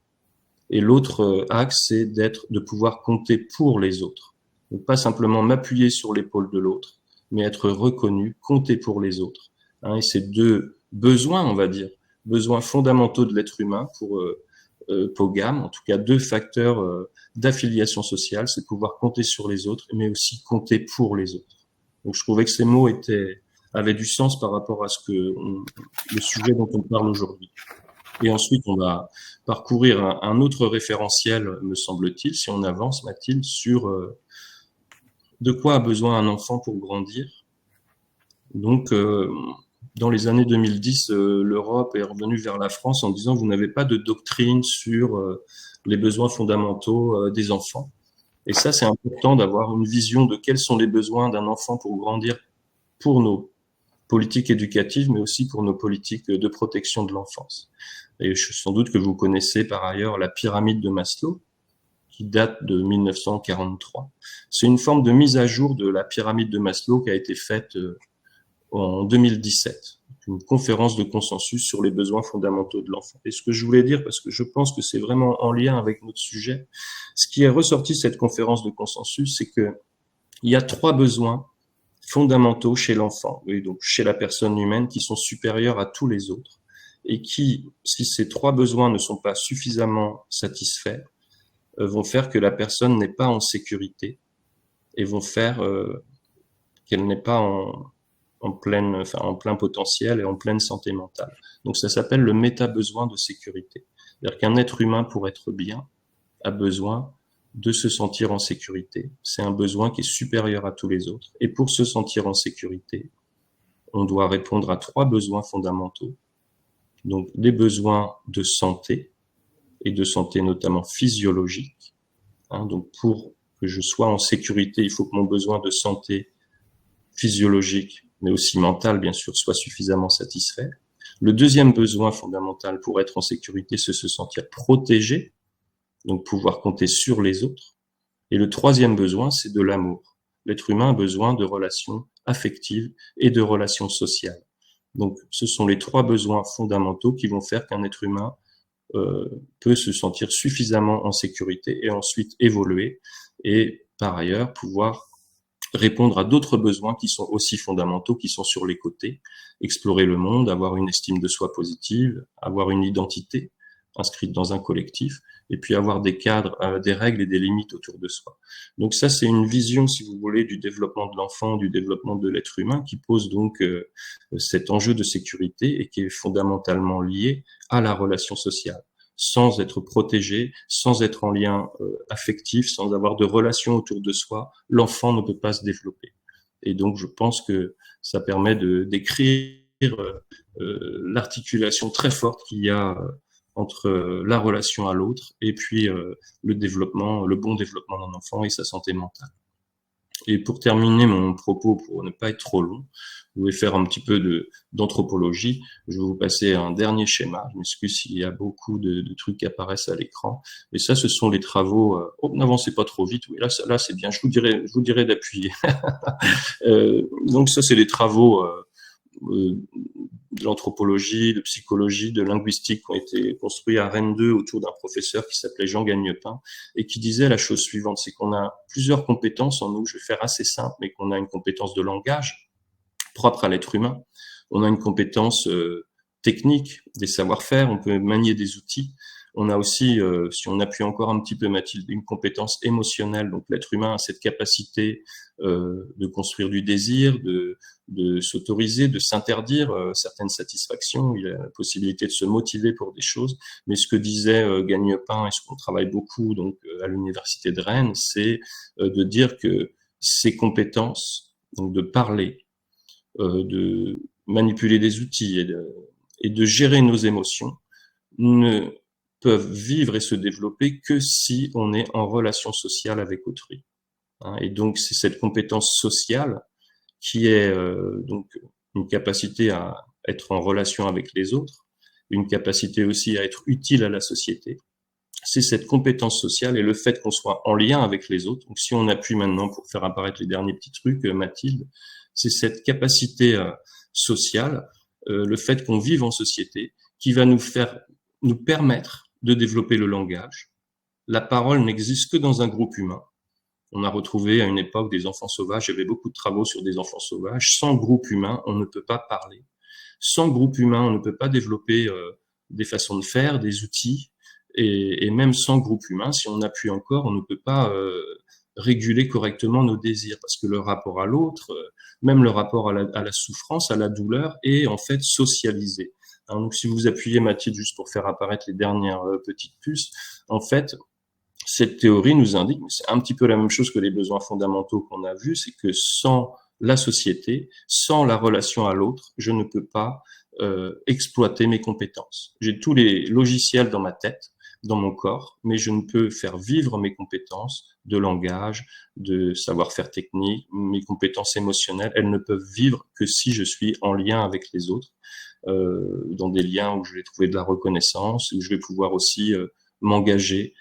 Speaker 3: Et l'autre axe, c'est de pouvoir compter pour les autres. Donc pas simplement m'appuyer sur l'épaule de l'autre, mais être reconnu, compter pour les autres. Et ces 2 besoins, on va dire, besoins fondamentaux de l'être humain pour Pogam, en tout cas 2 facteurs d'affiliation sociale, c'est pouvoir compter sur les autres, mais aussi compter pour les autres. Donc je trouvais que ces mots avaient du sens par rapport à le sujet dont on parle aujourd'hui. Et ensuite, on va parcourir un autre référentiel, me semble-t-il, si on avance, Mathilde, sur de quoi a besoin un enfant pour grandir. Donc, dans les années 2010, l'Europe est revenue vers la France en disant vous n'avez pas de doctrine sur les besoins fondamentaux des enfants. Et ça, c'est important d'avoir une vision de quels sont les besoins d'un enfant pour grandir pour nos politiques éducatives, mais aussi pour nos politiques de protection de l'enfance. Et sans doute que vous connaissez par ailleurs la pyramide de Maslow, qui date de 1943. C'est une forme de mise à jour de la pyramide de Maslow qui a été faite en 2017, une conférence de consensus sur les besoins fondamentaux de l'enfant. Et ce que je voulais dire, parce que je pense que c'est vraiment en lien avec notre sujet, ce qui est ressorti de cette conférence de consensus, c'est que il y a 3 besoins fondamentaux chez l'enfant, et donc chez la personne humaine, qui sont supérieurs à tous les autres, et qui, si ces 3 besoins ne sont pas suffisamment satisfaits, vont faire que la personne n'est pas en sécurité, et vont faire qu'elle n'est pas en plein potentiel et en pleine santé mentale. Donc ça s'appelle le méta-besoin de sécurité. C'est-à-dire qu'un être humain, pour être bien, a besoin de se sentir en sécurité. C'est un besoin qui est supérieur à tous les autres. Et pour se sentir en sécurité, on doit répondre à 3 besoins fondamentaux. Donc des besoins de santé, et de santé notamment physiologique. Donc pour que je sois en sécurité, il faut que mon besoin de santé physiologique, mais aussi mental, bien sûr, soit suffisamment satisfait. Le deuxième besoin fondamental pour être en sécurité, c'est se sentir protégé, donc pouvoir compter sur les autres. Et le troisième besoin, c'est de l'amour. L'être humain a besoin de relations affectives et de relations sociales. Donc, ce sont les 3 besoins fondamentaux qui vont faire qu'un être humain peut se sentir suffisamment en sécurité et ensuite évoluer et, par ailleurs, pouvoir répondre à d'autres besoins qui sont aussi fondamentaux, qui sont sur les côtés, explorer le monde, avoir une estime de soi positive, avoir une identité inscrite dans un collectif, et puis avoir des cadres, des règles et des limites autour de soi. Donc ça, c'est une vision, si vous voulez, du développement de l'enfant, du développement de l'être humain, qui pose donc cet enjeu de sécurité et qui est fondamentalement lié à la relation sociale. Sans être protégé, sans être en lien affectif, sans avoir de relations autour de soi, l'enfant ne peut pas se développer. Et donc, je pense que ça permet de décrire l'articulation très forte qu'il y a entre la relation à l'autre et puis le développement, le bon développement d'un enfant et sa santé mentale. Et pour terminer mon propos, pour ne pas être trop long, je vais faire un petit peu d'anthropologie. Je vais vous passer un dernier schéma. Je m'excuse s'il y a beaucoup de trucs qui apparaissent à l'écran. Et ça, ce sont les travaux. Oh, n'avancez pas trop vite. Oui, là, c'est bien. Je vous dirai d'appuyer. Donc ça, c'est les travaux de l'anthropologie, de psychologie, de linguistique qui ont été construits à Rennes 2 autour d'un professeur qui s'appelait Jean Gagnepin et qui disait la chose suivante, c'est qu'on a plusieurs compétences en nous, je vais faire assez simple, mais qu'on a une compétence de langage propre à l'être humain, on a une compétence technique, des savoir-faire, on peut manier des outils. On a aussi, si on appuie encore un petit peu Mathilde, une compétence émotionnelle. Donc l'être humain a cette capacité de construire du désir, de s'autoriser, de s'interdire certaines satisfactions. Il a la possibilité de se motiver pour des choses. Mais ce que disait Gagnepin et ce qu'on travaille beaucoup donc à l'université de Rennes, c'est de dire que ces compétences, donc de parler, de manipuler des outils et de gérer nos émotions, ne peuvent vivre et se développer que si on est en relation sociale avec autrui. Et donc, c'est cette compétence sociale qui est donc une capacité à être en relation avec les autres, une capacité aussi à être utile à la société. C'est cette compétence sociale et le fait qu'on soit en lien avec les autres. Donc, si on appuie maintenant pour faire apparaître les derniers petits trucs, Mathilde, c'est cette capacité sociale, le fait qu'on vive en société, qui va nous permettre de développer le langage. La parole n'existe que dans un groupe humain. On a retrouvé à une époque des enfants sauvages, il y avait beaucoup de travaux sur des enfants sauvages. Sans groupe humain, on ne peut pas parler. Sans groupe humain, on ne peut pas développer des façons de faire, des outils. Et même sans groupe humain, si on appuie encore, on ne peut pas réguler correctement nos désirs, parce que le rapport à l'autre, même le rapport à la souffrance, à la douleur, est en fait socialisé. Donc, si vous appuyez Mathilde juste pour faire apparaître les dernières petites puces, en fait, cette théorie nous indique, mais c'est un petit peu la même chose que les besoins fondamentaux qu'on a vus, c'est que sans la société, sans la relation à l'autre, je ne peux pas exploiter mes compétences. J'ai tous les logiciels dans ma tête, dans mon corps, mais je ne peux faire vivre mes compétences de langage, de savoir-faire technique, mes compétences émotionnelles, elles ne peuvent vivre que si je suis en lien avec les autres. Dans des liens où je vais trouver de la reconnaissance, où je vais pouvoir aussi m'engager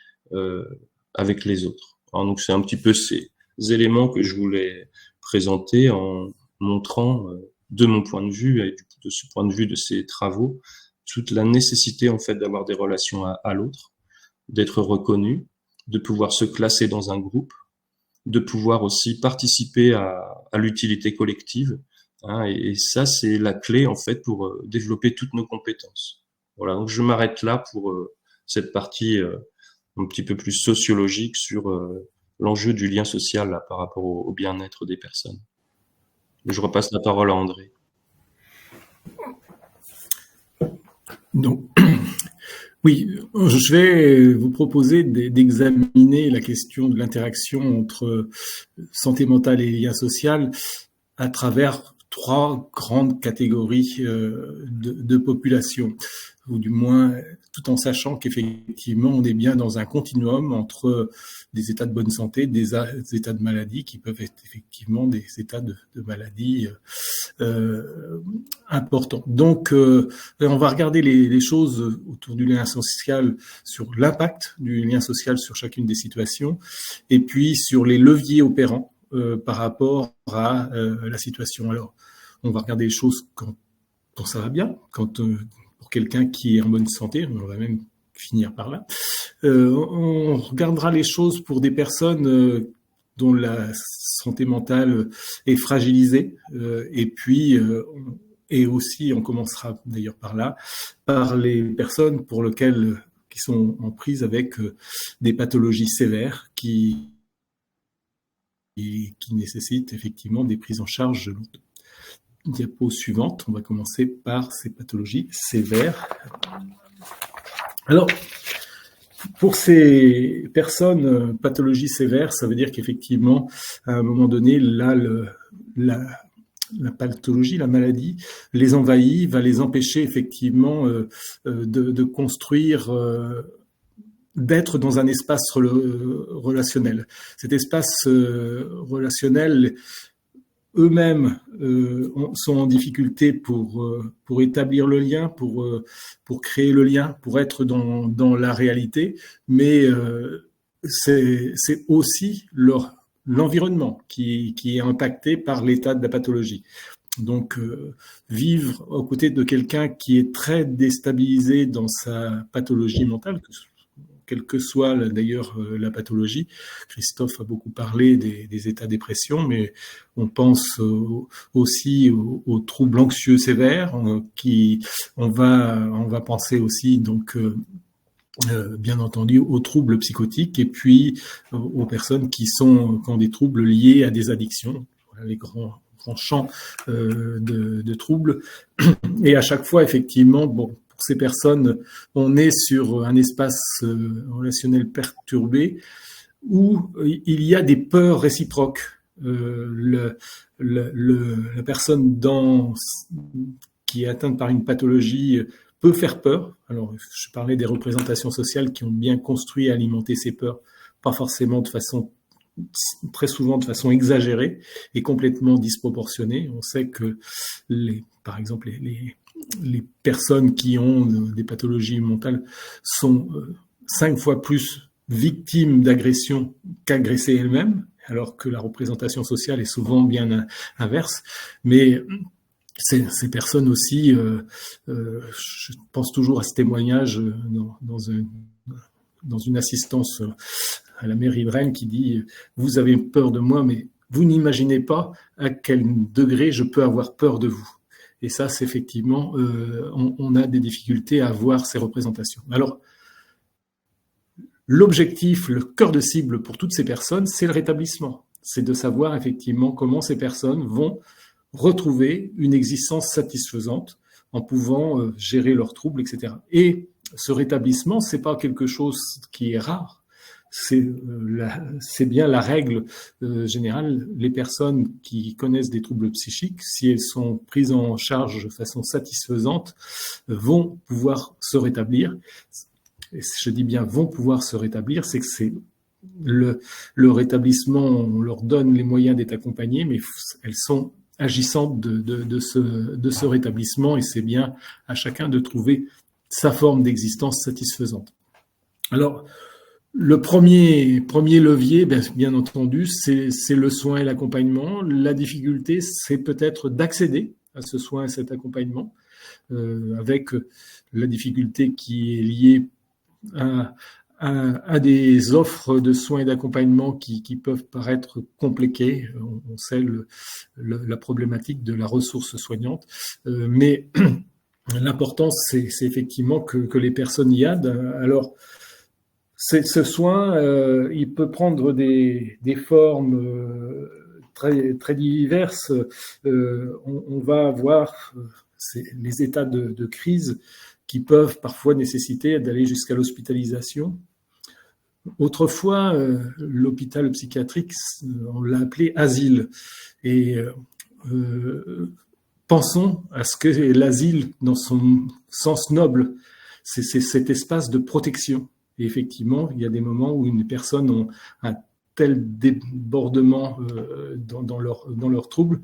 Speaker 3: avec les autres. Alors, donc c'est un petit peu ces éléments que je voulais présenter en montrant de mon point de vue et de ce point de vue de ces travaux toute la nécessité en fait d'avoir des relations à l'autre, d'être reconnu, de pouvoir se classer dans un groupe, de pouvoir aussi participer à l'utilité collective. Et ça, c'est la clé en fait pour développer toutes nos compétences. Voilà, donc je m'arrête là pour cette partie un petit peu plus sociologique sur l'enjeu du lien social là, par rapport au bien-être des personnes. Je repasse la parole à André.
Speaker 4: Donc, oui, je vais vous proposer d'examiner la question de l'interaction entre santé mentale et lien social à travers 3 grandes catégories de population, ou du moins tout en sachant qu'effectivement on est bien dans un continuum entre des états de bonne santé, des états de maladie qui peuvent être effectivement des états de maladie importants. Donc on va regarder les choses autour du lien social, sur l'impact du lien social sur chacune des situations, et puis sur les leviers opérants par rapport à la situation. Alors, on va regarder les choses quand ça va bien, quand pour quelqu'un qui est en bonne santé, on va même finir par là. On regardera les choses pour des personnes dont la santé mentale est fragilisée, et puis et aussi, on commencera d'ailleurs par là, par les personnes pour lesquelles qui sont en prise avec des pathologies sévères qui nécessitent effectivement des prises en charge lourdes. Diapo suivante, on va commencer par ces pathologies sévères. Alors, pour ces personnes, pathologies sévères, ça veut dire qu'effectivement, à un moment donné, là, la pathologie, la maladie, les envahit, va les empêcher effectivement de construire, d'être dans un espace relationnel. Cet espace relationnel, eux-mêmes sont en difficulté pour établir le lien, pour créer le lien, pour être dans la réalité, mais c'est aussi l'environnement qui est impacté par l'état de la pathologie. Donc, vivre aux côtés de quelqu'un qui est très déstabilisé dans sa pathologie mentale, quelle que soit d'ailleurs la pathologie. Christophe a beaucoup parlé des états dépression, mais on pense aussi aux troubles anxieux sévères, on va penser aussi donc bien entendu aux troubles psychotiques et puis aux personnes qui ont des troubles liés à des addictions. Voilà les grands champs de troubles. Et à chaque fois, effectivement, pour ces personnes, on est sur un espace relationnel perturbé où il y a des peurs réciproques. La personne qui est atteinte par une pathologie peut faire peur. Alors, je parlais des représentations sociales qui ont bien construit et alimenté ces peurs, pas forcément très souvent de façon exagérée et complètement disproportionnée. On sait que, par exemple, les personnes qui ont des pathologies mentales sont 5 fois plus victimes d'agressions qu'agressées elles-mêmes, alors que la représentation sociale est souvent bien inverse. Mais ces personnes aussi, je pense toujours à ce témoignage dans une assistance à la mairie de Rennes qui dit « Vous avez peur de moi, mais vous n'imaginez pas à quel degré je peux avoir peur de vous. » Et ça, c'est effectivement, on a des difficultés à voir ces représentations. Alors, l'objectif, le cœur de cible pour toutes ces personnes, c'est le rétablissement. C'est de savoir effectivement comment ces personnes vont retrouver une existence satisfaisante en pouvant gérer leurs troubles, etc. Et ce rétablissement, c'est pas quelque chose qui est rare. C'est bien la règle générale. Les personnes qui connaissent des troubles psychiques, si elles sont prises en charge de façon satisfaisante, vont pouvoir se rétablir. Et je dis bien vont pouvoir se rétablir, c'est que c'est le rétablissement, on leur donne les moyens d'être accompagnées, mais elles sont agissantes de ce rétablissement, et c'est bien à chacun de trouver sa forme d'existence satisfaisante. Alors, le premier levier, bien entendu, c'est le soin et l'accompagnement. La difficulté, c'est peut-être d'accéder à ce soin et cet accompagnement, avec la difficulté qui est liée à des offres de soins et d'accompagnement qui peuvent paraître compliquées. On sait la problématique de la ressource soignante, mais l'important, c'est effectivement que les personnes y aident. Alors, ce soin, il peut prendre des formes très, très diverses. On va avoir les états de crise qui peuvent parfois nécessiter d'aller jusqu'à l'hospitalisation. Autrefois, l'hôpital psychiatrique, on l'a appelé asile. Et pensons à ce que l'asile, dans son sens noble, c'est cet espace de protection. Et effectivement, il y a des moments où une personne a un tel débordement dans leur trouble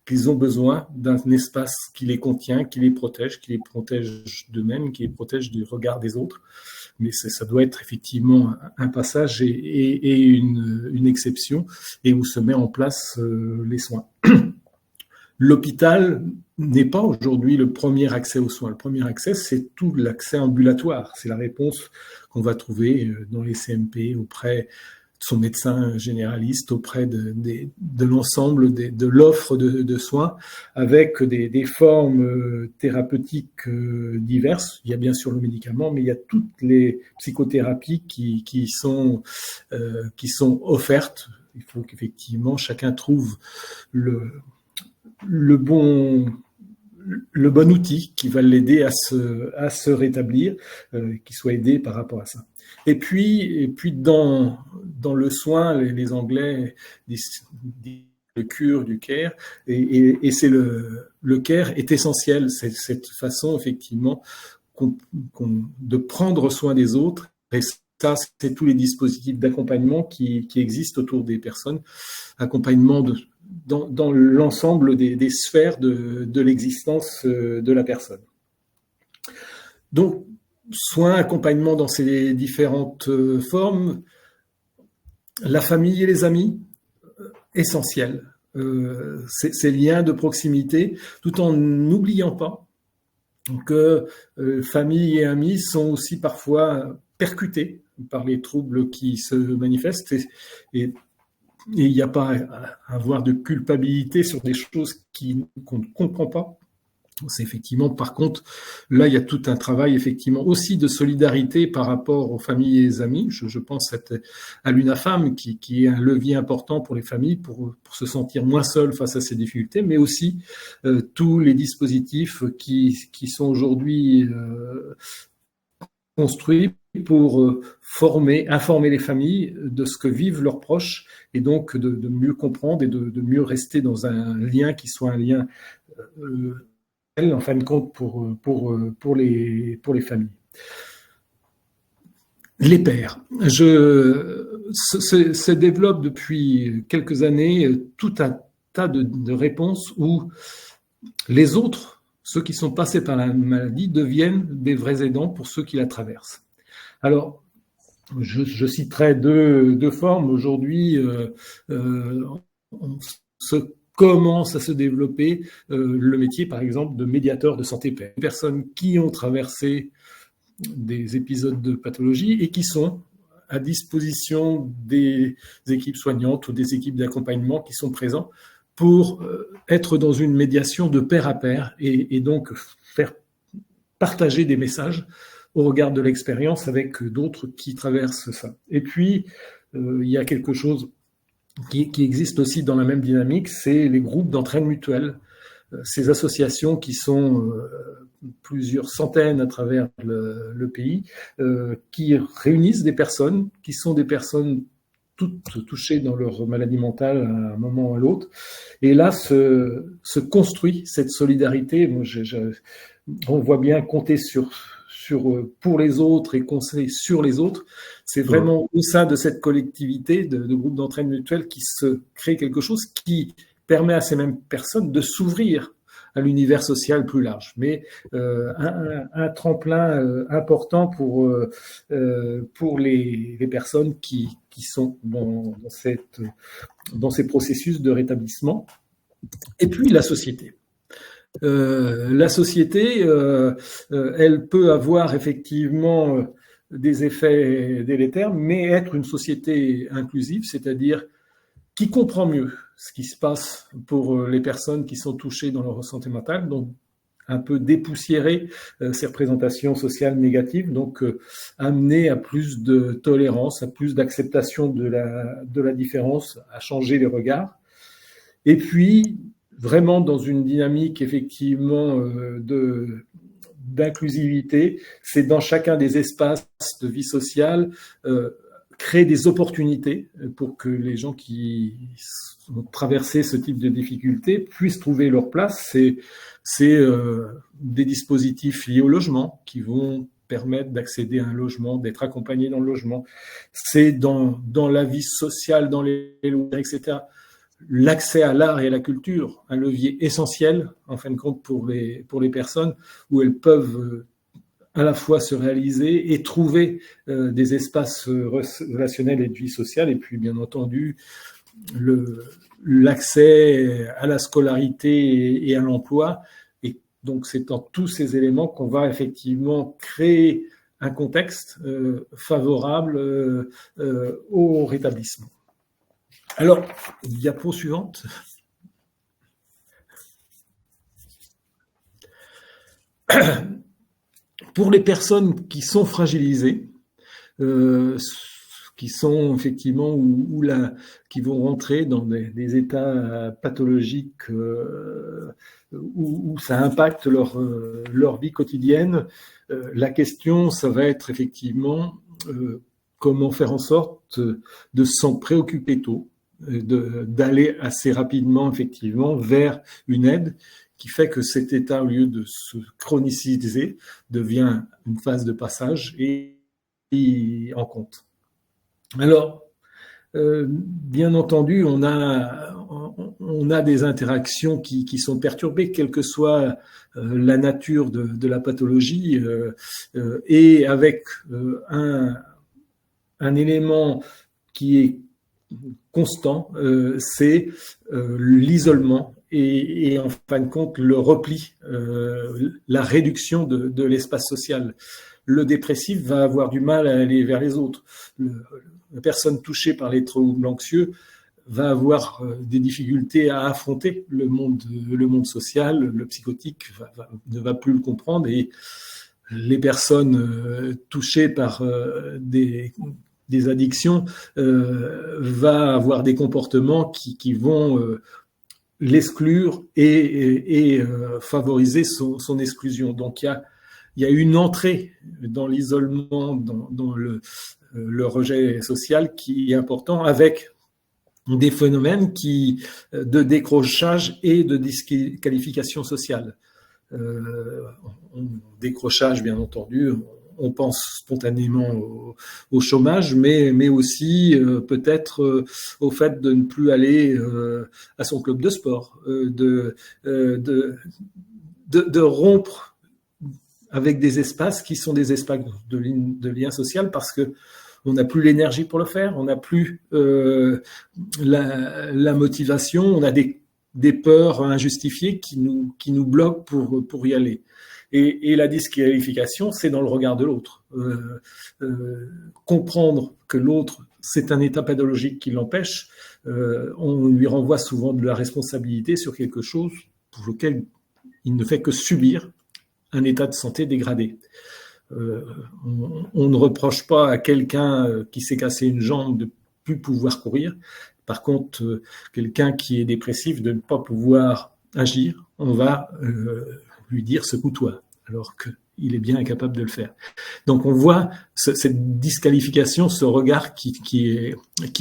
Speaker 4: qu'ils ont besoin d'un espace qui les contient, qui les protège d'eux-mêmes, qui les protège du regard des autres. Mais ça doit être effectivement un passage et une exception, et où se met en place les soins. L'hôpital n'est pas aujourd'hui le premier accès aux soins. Le premier accès, c'est tout l'accès ambulatoire. C'est la réponse qu'on va trouver dans les CMP auprès de son médecin généraliste, auprès de l'ensemble de l'offre de soins, avec des formes thérapeutiques diverses. Il y a bien sûr le médicament, mais il y a toutes les psychothérapies qui sont offertes. Il faut qu'effectivement chacun trouve le bon outil qui va l'aider à se rétablir, qu'il soit aidé par rapport à ça. Et puis dans le soin, les Anglais disent le cure du care, et c'est le care est essentiel. C'est cette façon effectivement de prendre soin des autres. Et ça, c'est tous les dispositifs d'accompagnement qui existent autour des personnes, accompagnement dans l'ensemble des sphères de l'existence de la personne. Donc, soins, accompagnement dans ces différentes formes, la famille et les amis, essentiels. ces liens de proximité, tout en n'oubliant pas que famille et amis sont aussi parfois percutés par les troubles qui se manifestent et il n'y a pas à avoir de culpabilité sur des choses qu'on ne comprend pas. C'est effectivement, par contre, là, il y a tout un travail, effectivement, aussi de solidarité par rapport aux familles et les amis. Je pense à l'UNAFAM, qui est un levier important pour les familles, pour se sentir moins seules face à ces difficultés, mais aussi tous les dispositifs qui sont aujourd'hui construits pour informer les familles de ce que vivent leurs proches et donc de mieux comprendre et de mieux rester dans un lien qui soit un lien en fin de compte pour les familles. Les pairs. Se développe depuis quelques années tout un tas de réponses où les autres, ceux qui sont passés par la maladie, deviennent des vrais aidants pour ceux qui la traversent. Alors, je citerai deux formes. Aujourd'hui, on commence à se développer le métier, par exemple, de médiateur de santé pair. Des personnes qui ont traversé des épisodes de pathologie et qui sont à disposition des équipes soignantes ou des équipes d'accompagnement qui sont présents pour être dans une médiation de pair à pair et donc faire partager des messages au regard de l'expérience avec d'autres qui traversent ça. Et puis, il y a quelque chose qui existe aussi dans la même dynamique, c'est les groupes d'entraide mutuelle, ces associations qui sont plusieurs centaines à travers le pays, qui réunissent des personnes, qui sont des personnes toutes touchées dans leur maladie mentale à un moment ou à l'autre. Et là, se construit cette solidarité. Moi, on voit bien compter pour les autres et compter sur les autres. C'est vraiment au sein de cette collectivité de groupes d'entraide mutuelle qui se crée quelque chose qui permet à ces mêmes personnes de s'ouvrir à l'univers social plus large. Mais un tremplin important pour les personnes qui sont dans ces processus de rétablissement. Et puis la société. La société, elle peut avoir effectivement des effets délétères, mais être une société inclusive, c'est-à-dire qui comprend mieux ce qui se passe pour les personnes qui sont touchées dans leur santé mentale, donc un peu dépoussiérer ces représentations sociales négatives, donc amener à plus de tolérance, à plus d'acceptation de la différence, à changer les regards. Et puis, vraiment dans une dynamique effectivement d'inclusivité, c'est dans chacun des espaces de vie sociale créer des opportunités pour que les gens qui ont traversé ce type de difficultés puissent trouver leur place. C'est des dispositifs liés au logement qui vont permettre d'accéder à un logement, d'être accompagné dans le logement. C'est dans la vie sociale, dans les loisirs, etc. L'accès à l'art et à la culture, un levier essentiel, en fin de compte, pour les personnes, où elles peuvent à la fois se réaliser et trouver des espaces relationnels et de vie sociale, et puis bien entendu l'accès à la scolarité et à l'emploi. Et donc c'est dans tous ces éléments qu'on va effectivement créer un contexte favorable au rétablissement. Alors, diapo suivante. Pour les personnes qui sont fragilisées, qui sont effectivement qui vont rentrer dans des états pathologiques où ça impacte leur vie quotidienne, la question, ça va être effectivement comment faire en sorte de s'en préoccuper tôt, d'aller assez rapidement effectivement vers une aide qui fait que cet état, au lieu de se chroniciser, devient une phase de passage et en compte. Alors, bien entendu, on a des interactions qui sont perturbées, quelle que soit la nature de la pathologie, et avec un élément qui est constant, c'est l'isolement et en fin de compte le repli, la réduction de l'espace social. Le dépressif va avoir du mal à aller vers les autres. La personne touchée par les troubles anxieux va avoir des difficultés à affronter le monde social. Le psychotique ne va plus le comprendre, et les personnes touchées par des addictions va avoir des comportements qui vont l'exclure et favoriser son exclusion. Donc il y a une entrée dans l'isolement, dans le rejet social qui est important, avec des phénomènes de décrochage et de disqualification sociale. Décrochage, bien entendu, on pense spontanément au chômage, mais aussi peut-être au fait de ne plus aller à son club de sport, de rompre avec des espaces qui sont des espaces de lien social, parce que on n'a plus l'énergie pour le faire, on n'a plus la motivation, on a des peurs injustifiées qui nous bloquent pour y aller. Et la disqualification, c'est dans le regard de l'autre. Comprendre que l'autre, c'est un état pathologique qui l'empêche, on lui renvoie souvent de la responsabilité sur quelque chose pour lequel il ne fait que subir un état de santé dégradé. On ne reproche pas à quelqu'un qui s'est cassé une jambe de ne plus pouvoir courir. Par contre, quelqu'un qui est dépressif de ne pas pouvoir agir, on va lui dire secoue-toi, alors qu'il est bien incapable de le faire. Donc on voit cette disqualification, ce regard qui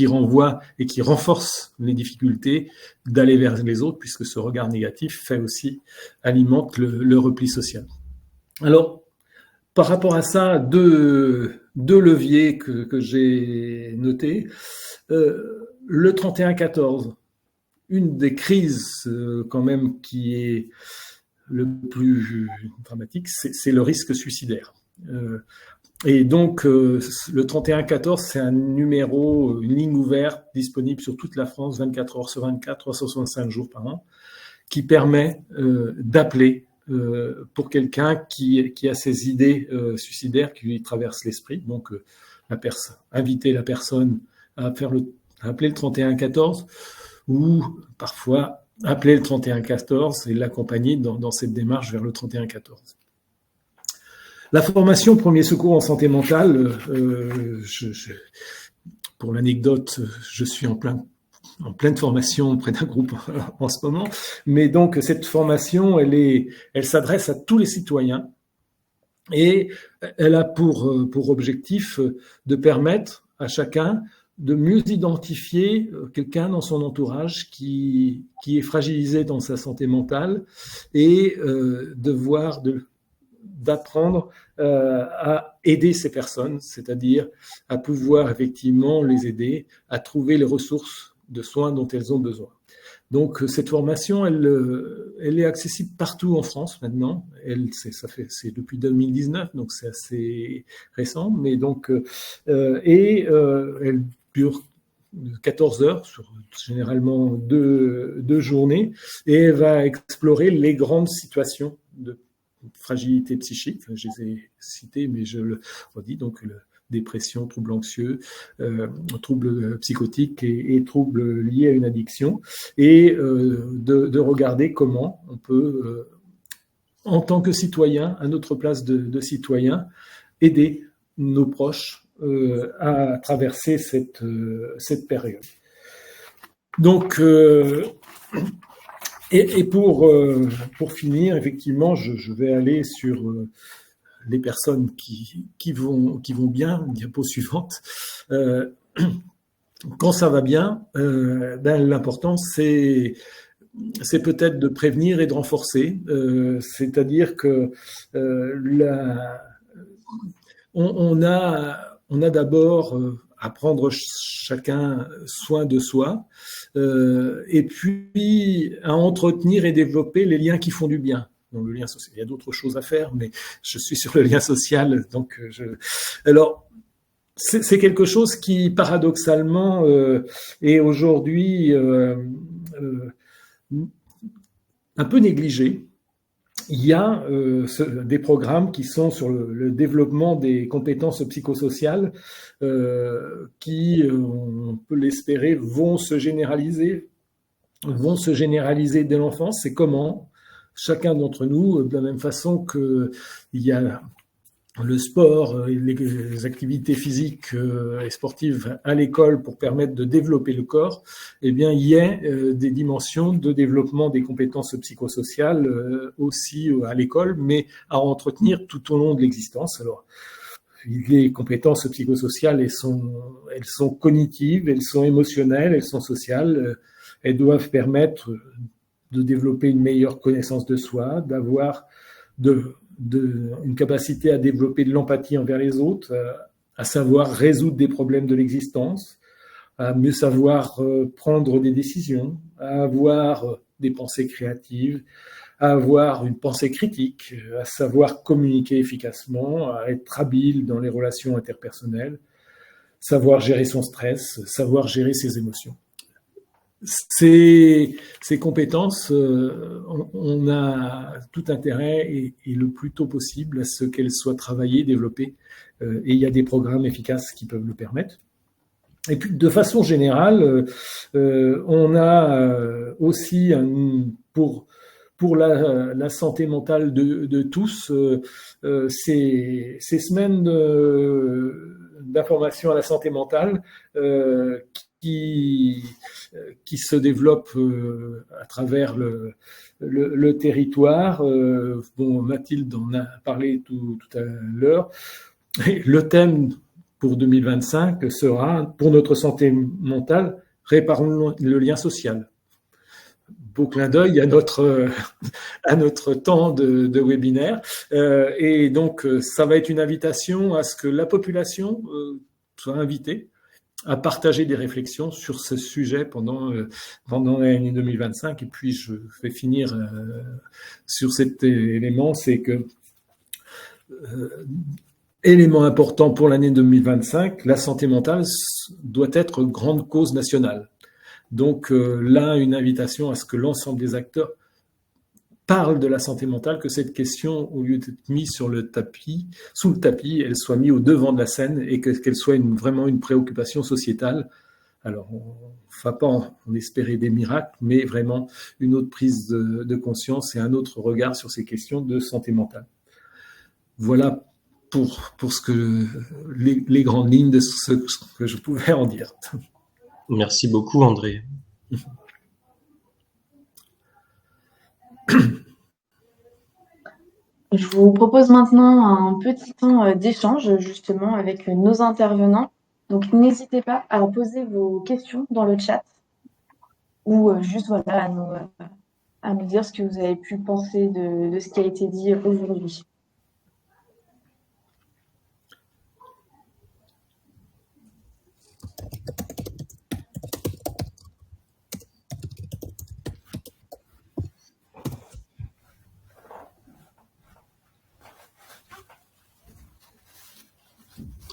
Speaker 4: renvoie et qui renforce les difficultés d'aller vers les autres, puisque ce regard négatif alimente le repli social. Alors, par rapport à ça, deux leviers que j'ai notés. Le 31-14, une des crises quand même qui est le plus dramatique, c'est le risque suicidaire. Et donc, le 31-14, c'est un numéro, une ligne ouverte disponible sur toute la France, 24 heures sur 24, 365 jours par an, qui permet d'appeler pour quelqu'un qui a ces idées suicidaires qui lui traversent l'esprit. Donc, inviter la personne à appeler le 31-14, ou parfois appeler le 31-14 et l'accompagner dans cette démarche vers le 31-14. La formation premier secours en santé mentale, pour l'anecdote, je suis en pleine formation auprès d'un groupe en ce moment, mais donc cette formation, elle s'adresse à tous les citoyens, et elle a pour objectif de permettre à chacun de mieux identifier quelqu'un dans son entourage qui est fragilisé dans sa santé mentale, et d'apprendre à aider ces personnes, c'est-à-dire à pouvoir effectivement les aider à trouver les ressources de soins dont elles ont besoin. Donc cette formation, elle est accessible partout en France maintenant. C'est depuis 2019, donc c'est assez récent, mais donc elle dure 14 heures sur généralement deux journées, et elle va explorer les grandes situations de fragilité psychique. Je les ai citées, mais je le redis, donc dépression, troubles anxieux, troubles psychotiques et troubles liés à une addiction, et de regarder comment on peut, en tant que citoyen, à notre place de citoyen, aider nos proches à traverser cette période. Donc, et pour finir, effectivement, je vais aller sur les personnes qui vont bien. Diapo suivante. Quand ça va bien, l'important c'est peut-être de prévenir et de renforcer. C'est-à-dire que on a d'abord à prendre chacun soin de soi, et puis à entretenir et développer les liens qui font du bien. Dans le lien social, il y a d'autres choses à faire, mais je suis sur le lien social, donc alors c'est quelque chose qui, paradoxalement, est aujourd'hui un peu négligé. Il y a des programmes qui sont sur le développement des compétences psychosociales qui, on peut l'espérer, vont se généraliser dès l'enfance. C'est comment chacun d'entre nous, de la même façon qu'il y a le sport, les activités physiques et sportives à l'école pour permettre de développer le corps, eh bien, il y a des dimensions de développement des compétences psychosociales aussi à l'école, mais à entretenir tout au long de l'existence. Alors, les compétences psychosociales, elles sont cognitives, elles sont émotionnelles, elles sont sociales. Elles doivent permettre de développer une meilleure connaissance de soi, d'avoir une capacité à développer de l'empathie envers les autres, à savoir résoudre des problèmes de l'existence, à mieux savoir prendre des décisions, à avoir des pensées créatives, à avoir une pensée critique, à savoir communiquer efficacement, à être habile dans les relations interpersonnelles, savoir gérer son stress, savoir gérer ses émotions. Ces compétences, on a tout intérêt et le plus tôt possible à ce qu'elles soient travaillées, développées, et il y a des programmes efficaces qui peuvent le permettre. Et puis, de façon générale, on a aussi pour la santé mentale de tous, ces semaines d'information à la santé mentale qui se développe à travers le territoire. Bon, Mathilde en a parlé tout à l'heure. Le thème pour 2025 sera, pour notre santé mentale, réparons le lien social. Beau clin d'œil à notre temps de webinaire. Et donc, ça va être une invitation à ce que la population soit invitée à partager des réflexions sur ce sujet pendant l'année 2025. Et puis, je vais finir sur cet élément, c'est que élément important pour l'année 2025, la santé mentale doit être grande cause nationale. Donc là, une invitation à ce que l'ensemble des acteurs parlent de la santé mentale, que cette question, au lieu d'être mise sous le tapis, elle soit mise au devant de la scène et qu'elle soit vraiment une préoccupation sociétale. Alors, on ne va pas en espérer des miracles, mais vraiment une autre prise de conscience et un autre regard sur ces questions de santé mentale. Voilà pour ce que les grandes lignes de ce que je pouvais en dire.
Speaker 3: Merci beaucoup, André.
Speaker 1: Je vous propose maintenant un petit temps d'échange justement avec nos intervenants. Donc n'hésitez pas à poser vos questions dans le chat ou juste voilà, à nous dire ce que vous avez pu penser de ce qui a été dit aujourd'hui.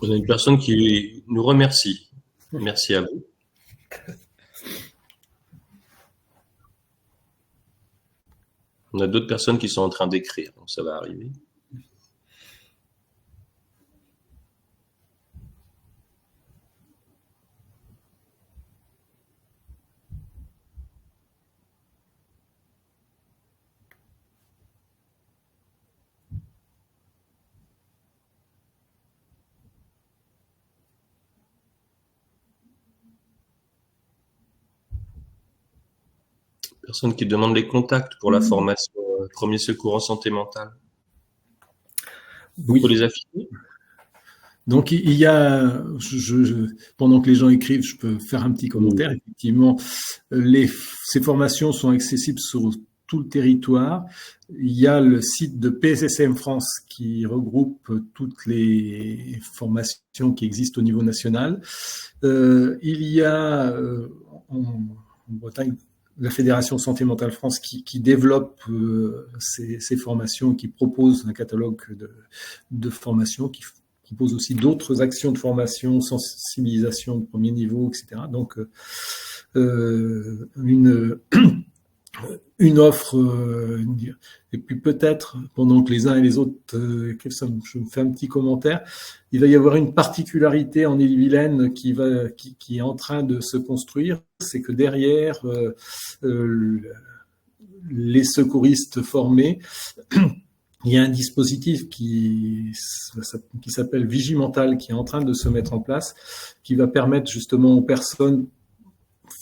Speaker 3: Vous avez une personne qui nous remercie. Merci à vous. On a d'autres personnes qui sont en train d'écrire, donc ça va arriver. Personne qui demande les contacts pour la formation premier secours en santé mentale.
Speaker 4: Oui.
Speaker 3: Il faut les afficher.
Speaker 4: Donc, il y a, pendant que les gens écrivent, je peux faire un petit commentaire. Oui. Effectivement, ces formations sont accessibles sur tout le territoire. Il y a le site de PSSM France qui regroupe toutes les formations qui existent au niveau national. Il y a en Bretagne la Fédération Santé Mentale France qui développe ces formations, qui propose un catalogue de formations, qui propose aussi d'autres actions de formation, sensibilisation de premier niveau, etc. Donc, une offre, et puis peut-être, pendant que les uns et les autres, je me fais un petit commentaire, il va y avoir une particularité en Ille-et-Vilaine qui est en train de se construire, c'est que derrière les secouristes formés, il y a un dispositif qui s'appelle Vigimental, qui est en train de se mettre en place, qui va permettre justement aux personnes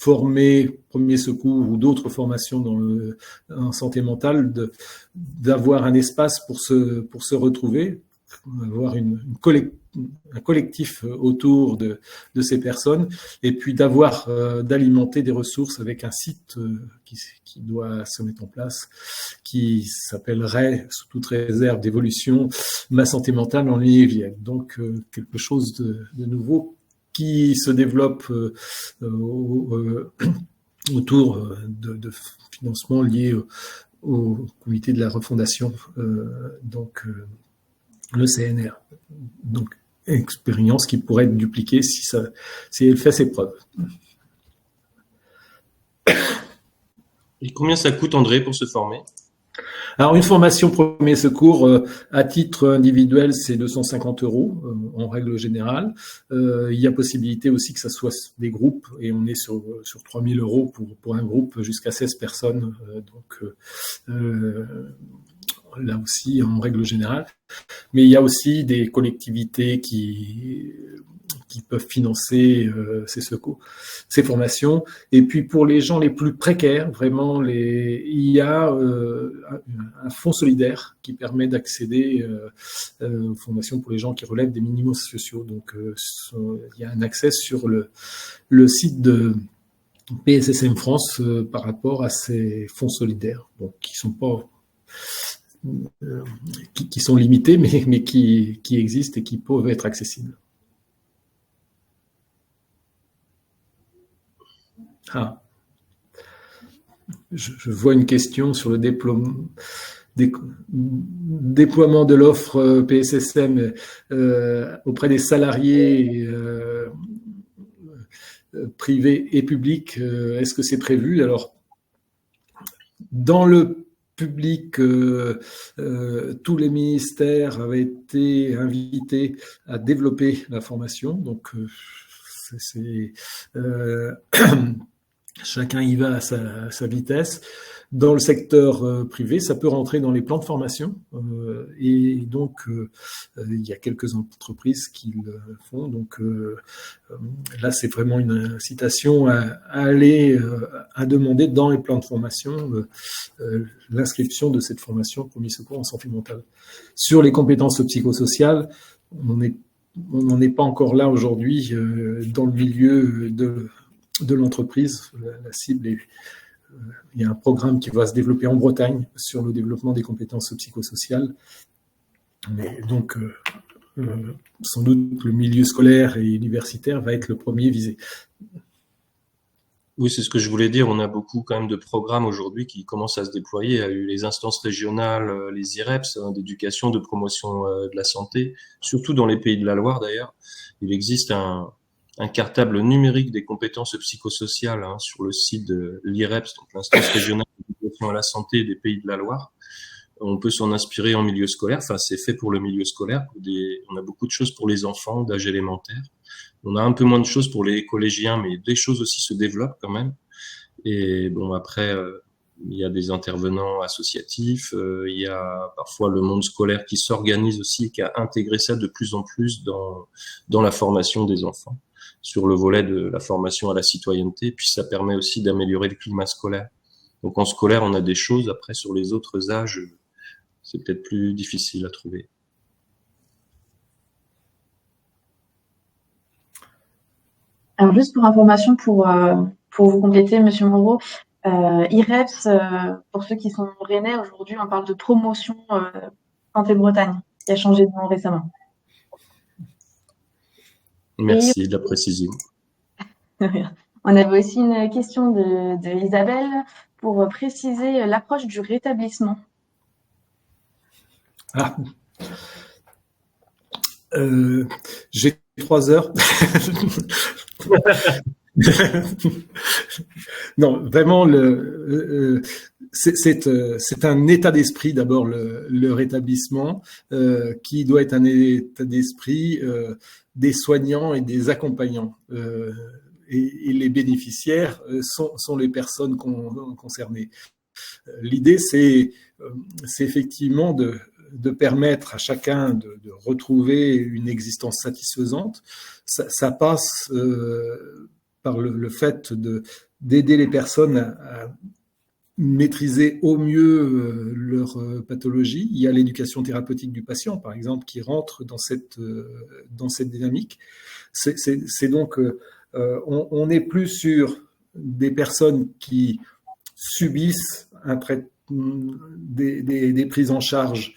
Speaker 4: formés premier secours ou d'autres formations en santé mentale d'avoir un espace pour se retrouver, avoir un collectif autour de ces personnes, et puis d'alimenter des ressources avec un site qui doit se mettre en place, qui s'appellerait, sous toute réserve d'évolution, Ma santé mentale en Ille-et-Vilaine. Donc quelque chose de nouveau qui se développe autour de financements liés au comité de la refondation, donc le CNR. Donc, expérience qui pourrait être dupliquée si elle fait ses preuves.
Speaker 3: Et combien ça coûte, André, pour se former?
Speaker 4: Alors, une formation premier secours à titre individuel, c'est 250 € en règle générale. Il y a possibilité aussi que ça soit des groupes, et on est sur 3 000 € pour un groupe jusqu'à 16 personnes. Là aussi, en règle générale. Mais il y a aussi des collectivités qui peuvent financer ces formations. Et puis pour les gens les plus précaires, vraiment, il y a un fonds solidaire qui permet d'accéder aux formations pour les gens qui relèvent des minimums sociaux. Donc il y a un accès sur le site de PSSM France par rapport à ces fonds solidaires, donc qui sont pas qui sont limités, mais qui existent et qui peuvent être accessibles. Ah, je vois une question sur le déploiement de l'offre PSSM auprès des salariés privés et publics. Est-ce que c'est prévu? Alors, dans le public, tous les ministères avaient été invités à développer la formation. Donc, chacun y va à sa vitesse. Dans le secteur privé, ça peut rentrer dans les plans de formation. Et donc, il y a quelques entreprises qui le font. Donc, là, c'est vraiment une incitation à aller à demander dans les plans de formation l'inscription de cette formation premier secours en santé mentale. Sur les compétences psychosociales, on n'en est pas encore là aujourd'hui dans le milieu de l'entreprise. La cible est... Il y a un programme qui va se développer en Bretagne sur le développement des compétences psychosociales. Mais donc, sans doute, le milieu scolaire et universitaire va être le premier visé.
Speaker 3: Oui, c'est ce que je voulais dire. On a beaucoup quand même de programmes aujourd'hui qui commencent à se déployer. Il y a eu les instances régionales, les IREPS, d'éducation, de promotion de la santé, surtout dans les Pays de la Loire d'ailleurs. Il existe un cartable numérique des compétences psychosociales sur le site de l'IREPS, donc l'instance régionale d'éducation à la santé des Pays de la Loire. On peut s'en inspirer en milieu scolaire. Enfin, c'est fait pour le milieu scolaire. On a beaucoup de choses pour les enfants d'âge élémentaire. On a un peu moins de choses pour les collégiens, mais des choses aussi se développent quand même. Et bon, après, il y a des intervenants associatifs. Il y a parfois le monde scolaire qui s'organise aussi et qui a intégré ça de plus en plus dans la formation des enfants, sur le volet de la formation à la citoyenneté. Puis ça permet aussi d'améliorer le climat scolaire. Donc en scolaire, on a des choses. Après, sur les autres âges, c'est peut-être plus difficile à trouver.
Speaker 1: Alors juste pour information, pour vous compléter, Monsieur Moreau, IREPS, pour ceux qui sont rennais, aujourd'hui on parle de promotion Santé Bretagne, qui a changé de nom récemment.
Speaker 3: Merci de la précision.
Speaker 1: On avait aussi une question de Isabelle pour préciser l'approche du rétablissement.
Speaker 4: J'ai 3 heures. Non, vraiment, c'est un état d'esprit d'abord le rétablissement qui doit être un état d'esprit des soignants et des accompagnants. Et les bénéficiaires sont les personnes concernées. L'idée, c'est effectivement de permettre à chacun de retrouver une existence satisfaisante. Ça passe par le fait d'aider les personnes à maîtriser au mieux leur pathologie. Il y a l'éducation thérapeutique du patient, par exemple, qui rentre dans cette dynamique. C'est donc, on n'est plus sur des personnes qui subissent un traitement, des prises en charge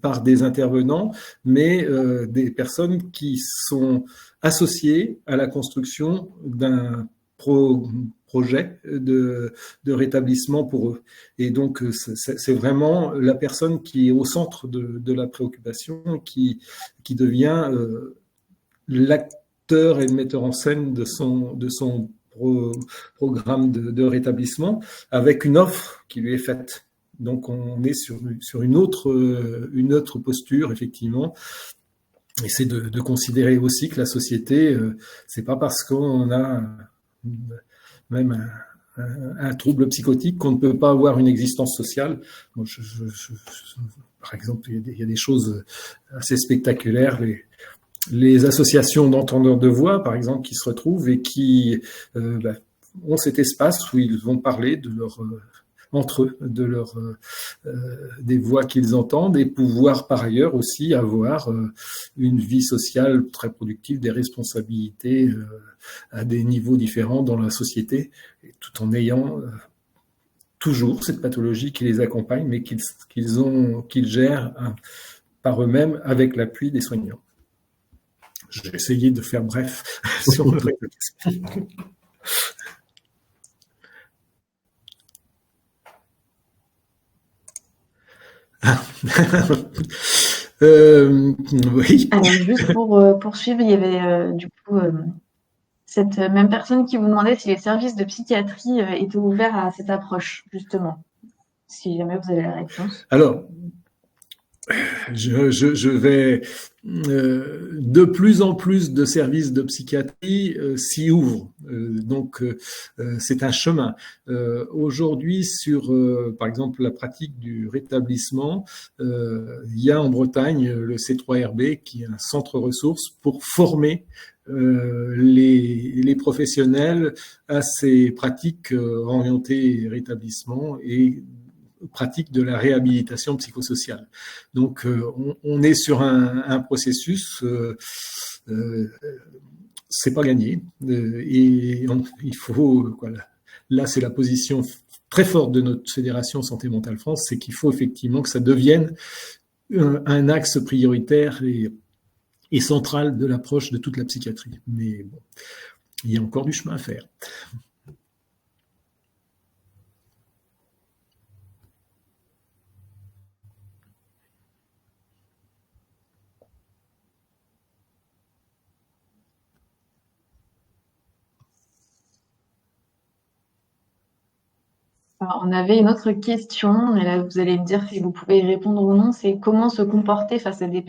Speaker 4: par des intervenants, mais des personnes qui sont associées à la construction d'un projet de rétablissement pour eux. Et donc, c'est vraiment la personne qui est au centre de la préoccupation, qui devient l'acteur et le metteur en scène de son programme de rétablissement, avec une offre qui lui est faite. Donc, on est sur une autre posture, effectivement. Et c'est de considérer aussi que la société, c'est pas parce qu'on a même un trouble psychotique qu'on ne peut pas avoir une existence sociale. Bon, par exemple, il y a des choses assez spectaculaires. Les associations d'entendeurs de voix, par exemple, qui se retrouvent et qui ont cet espace où ils vont parler entre eux, des voix qu'ils entendent, et pouvoir par ailleurs aussi avoir une vie sociale très productive, des responsabilités à des niveaux différents dans la société, tout en ayant toujours cette pathologie qui les accompagne, mais qu'ils gèrent par eux-mêmes avec l'appui des soignants. J'ai essayé de faire bref sur le rétablissement. Oui.
Speaker 1: Alors, juste pour poursuivre, il y avait du coup cette même personne qui vous demandait si les services de psychiatrie étaient ouverts à cette approche, justement. Si jamais vous avez la réponse.
Speaker 4: Alors, je vais de plus en plus de services de psychiatrie s'y ouvrent. Donc, c'est un chemin. Aujourd'hui, sur, par exemple, la pratique du rétablissement, il y a en Bretagne le C3RB, qui est un centre ressources pour former les professionnels à ces pratiques orientées rétablissement et pratique de la réhabilitation psychosociale. Donc, on est sur un processus, c'est pas gagné, et il faut, voilà. Là, c'est la position très forte de notre Fédération Santé Mentale France, c'est qu'il faut effectivement que ça devienne un axe prioritaire et central de l'approche de toute la psychiatrie. Mais bon, il y a encore du chemin à faire.
Speaker 1: Alors, on avait une autre question, et là vous allez me dire si vous pouvez y répondre ou non, c'est comment se comporter face à des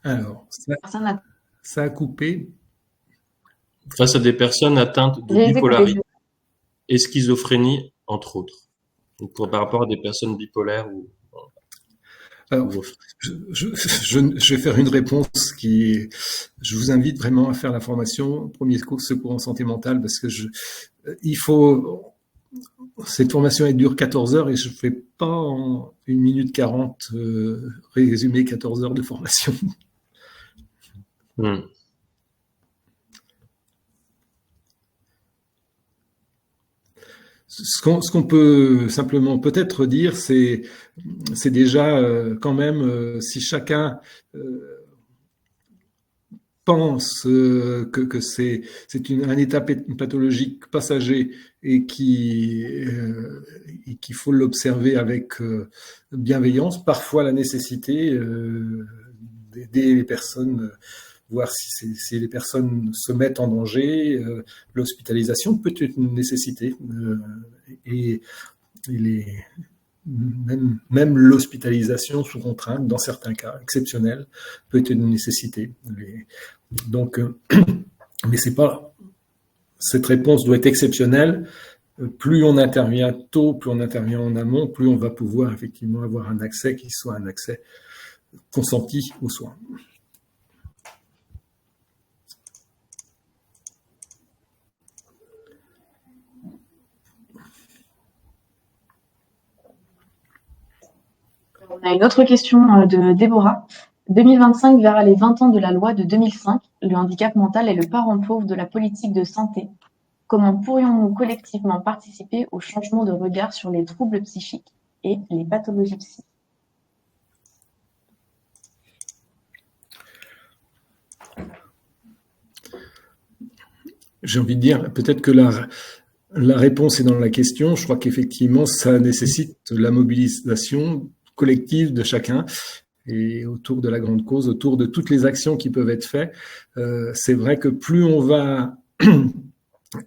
Speaker 4: Alors,
Speaker 1: personnes
Speaker 4: ça a coupé.
Speaker 3: Face à des personnes atteintes de bipolarité et schizophrénie, entre autres. Donc, par rapport à des personnes bipolaires ou...
Speaker 4: Alors, je vais faire une réponse je vous invite vraiment à faire la formation premier secours en santé mentale, parce que cette formation elle dure 14 heures et je ne fais pas en 1 minute 40 résumer 14 heures de formation. Ce qu'on peut simplement peut-être dire, c'est déjà quand même, si chacun pense que c'est un état pathologique passager et qu'il faut l'observer avec bienveillance. Parfois, la nécessité d'aider les personnes, voir si les personnes se mettent en danger. L'hospitalisation peut être une nécessité. Et même l'hospitalisation sous contrainte, dans certains cas exceptionnels, peut être une nécessité. Donc, mais c'est pas... Cette réponse doit être exceptionnelle. Plus on intervient tôt, plus on intervient en amont, plus on va pouvoir effectivement avoir un accès qui soit un accès consenti aux soins.
Speaker 1: On a une autre question de Déborah. 2025 verra les 20 ans de la loi de 2005. Le handicap mental est le parent pauvre de la politique de santé. Comment pourrions-nous collectivement participer au changement de regard sur les troubles psychiques et les pathologies psy?
Speaker 4: J'ai envie de dire, peut-être que la réponse est dans la question. Je crois qu'effectivement, ça nécessite la mobilisation collective de chacun et autour de la grande cause, autour de toutes les actions qui peuvent être faites. C'est vrai que plus on va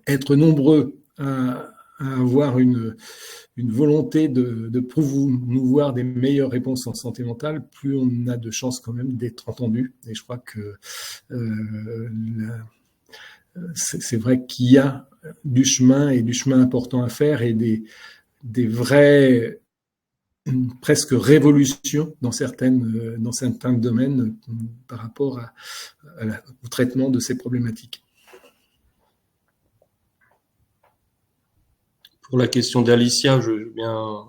Speaker 4: être nombreux à avoir une volonté de promouvoir des meilleures réponses en santé mentale, plus on a de chances quand même d'être entendu. Et je crois que c'est vrai qu'il y a du chemin et du chemin important à faire et des vraies presque révolutions dans certains domaines par rapport au traitement de ces problématiques.
Speaker 3: Pour la question d'Alicia, je veux bien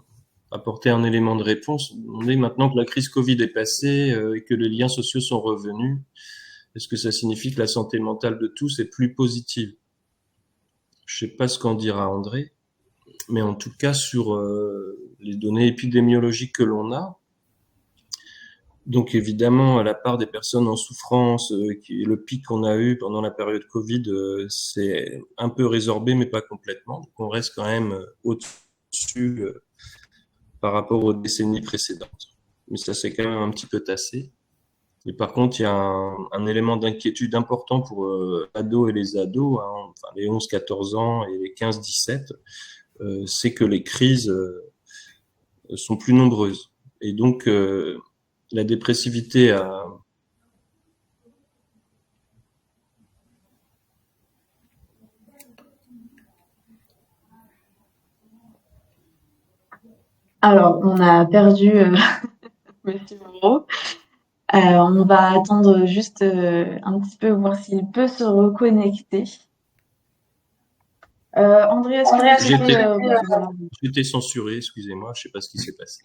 Speaker 3: apporter un élément de réponse. On est maintenant que la crise Covid est passée et que les liens sociaux sont revenus. Est-ce que ça signifie que la santé mentale de tous est plus positive? Je ne sais pas ce qu'en dira André, mais en tout cas sur les données épidémiologiques que l'on a, donc évidemment à la part des personnes en souffrance, le pic qu'on a eu pendant la période Covid, c'est un peu résorbé mais pas complètement. Donc on reste quand même au-dessus par rapport aux décennies précédentes. Mais ça s'est quand même un petit peu tassé. Et par contre, il y a un élément d'inquiétude important pour ados et les ados, hein, enfin les 11-14 ans et les 15-17, c'est que les crises sont plus nombreuses. Et donc, la dépressivité a...
Speaker 1: Alors, on a perdu Monsieur Moreau. On va attendre juste un petit peu, voir s'il peut se reconnecter. André, est-ce que
Speaker 3: j'ai été censuré, excusez-moi, je ne sais pas ce qui s'est passé.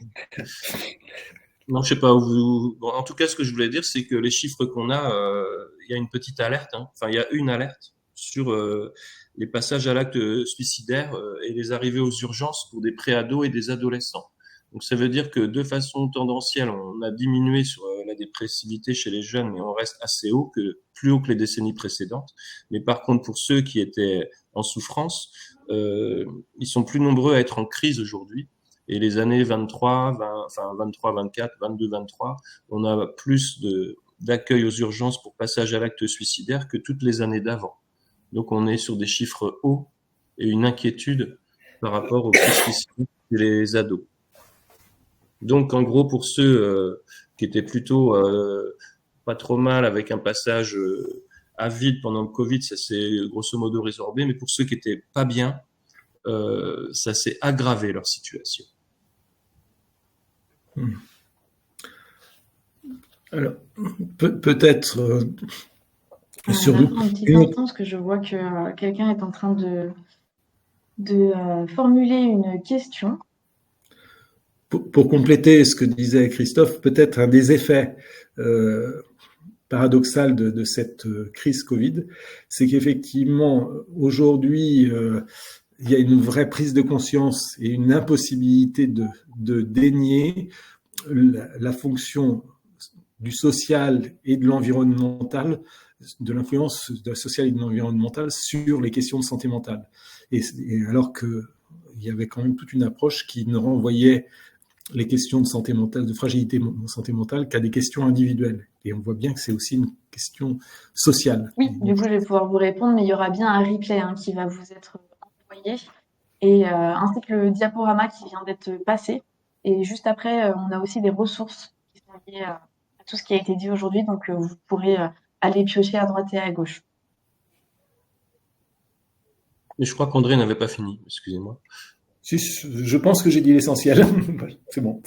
Speaker 3: Non, je sais pas où vous... Bon, en tout cas, ce que je voulais dire, c'est que les chiffres qu'on a, il y a une petite alerte, hein. Enfin, il y a une alerte sur les passages à l'acte suicidaire et les arrivées aux urgences pour des préados et des adolescents. Donc, ça veut dire que de façon tendancielle, on a diminué sur la dépressivité chez les jeunes, mais on reste assez haut, plus haut que les décennies précédentes. Mais par contre, pour ceux qui étaient en souffrance, ils sont plus nombreux à être en crise aujourd'hui. Et les années 23, 24, 22, 23, on a plus d'accueil aux urgences pour passage à l'acte suicidaire que toutes les années d'avant. Donc, on est sur des chiffres hauts et une inquiétude par rapport aux crises suicidaires chez les ados. Donc, en gros, pour ceux qui étaient plutôt pas trop mal avec un passage à vide pendant le Covid, ça s'est grosso modo résorbé. Mais pour ceux qui étaient pas bien, ça s'est aggravé leur situation.
Speaker 4: Alors, peut-être
Speaker 1: sur un petit instant, parce que je vois que quelqu'un est en train de formuler une question.
Speaker 4: Pour compléter ce que disait Christophe, peut-être un des effets paradoxal de cette crise Covid, c'est qu'effectivement, aujourd'hui, il y a une vraie prise de conscience et une impossibilité de dénier la fonction du social et de l'environnemental, de l'influence sociale et de l'environnemental sur les questions de santé mentale. et alors qu'il y avait quand même toute une approche qui ne renvoyait les questions de santé mentale, de fragilité de santé mentale, qu'à des questions individuelles. Et on voit bien que c'est aussi une question sociale.
Speaker 1: Oui, du coup, je vais pouvoir vous répondre, mais il y aura bien un replay qui va vous être envoyé, et ainsi que le diaporama qui vient d'être passé. Et juste après, on a aussi des ressources qui sont liées à tout ce qui a été dit aujourd'hui, donc vous pourrez aller piocher à droite et à gauche.
Speaker 3: Mais je crois qu'André n'avait pas fini, excusez-moi.
Speaker 4: Si, je pense que j'ai dit l'essentiel. C'est bon.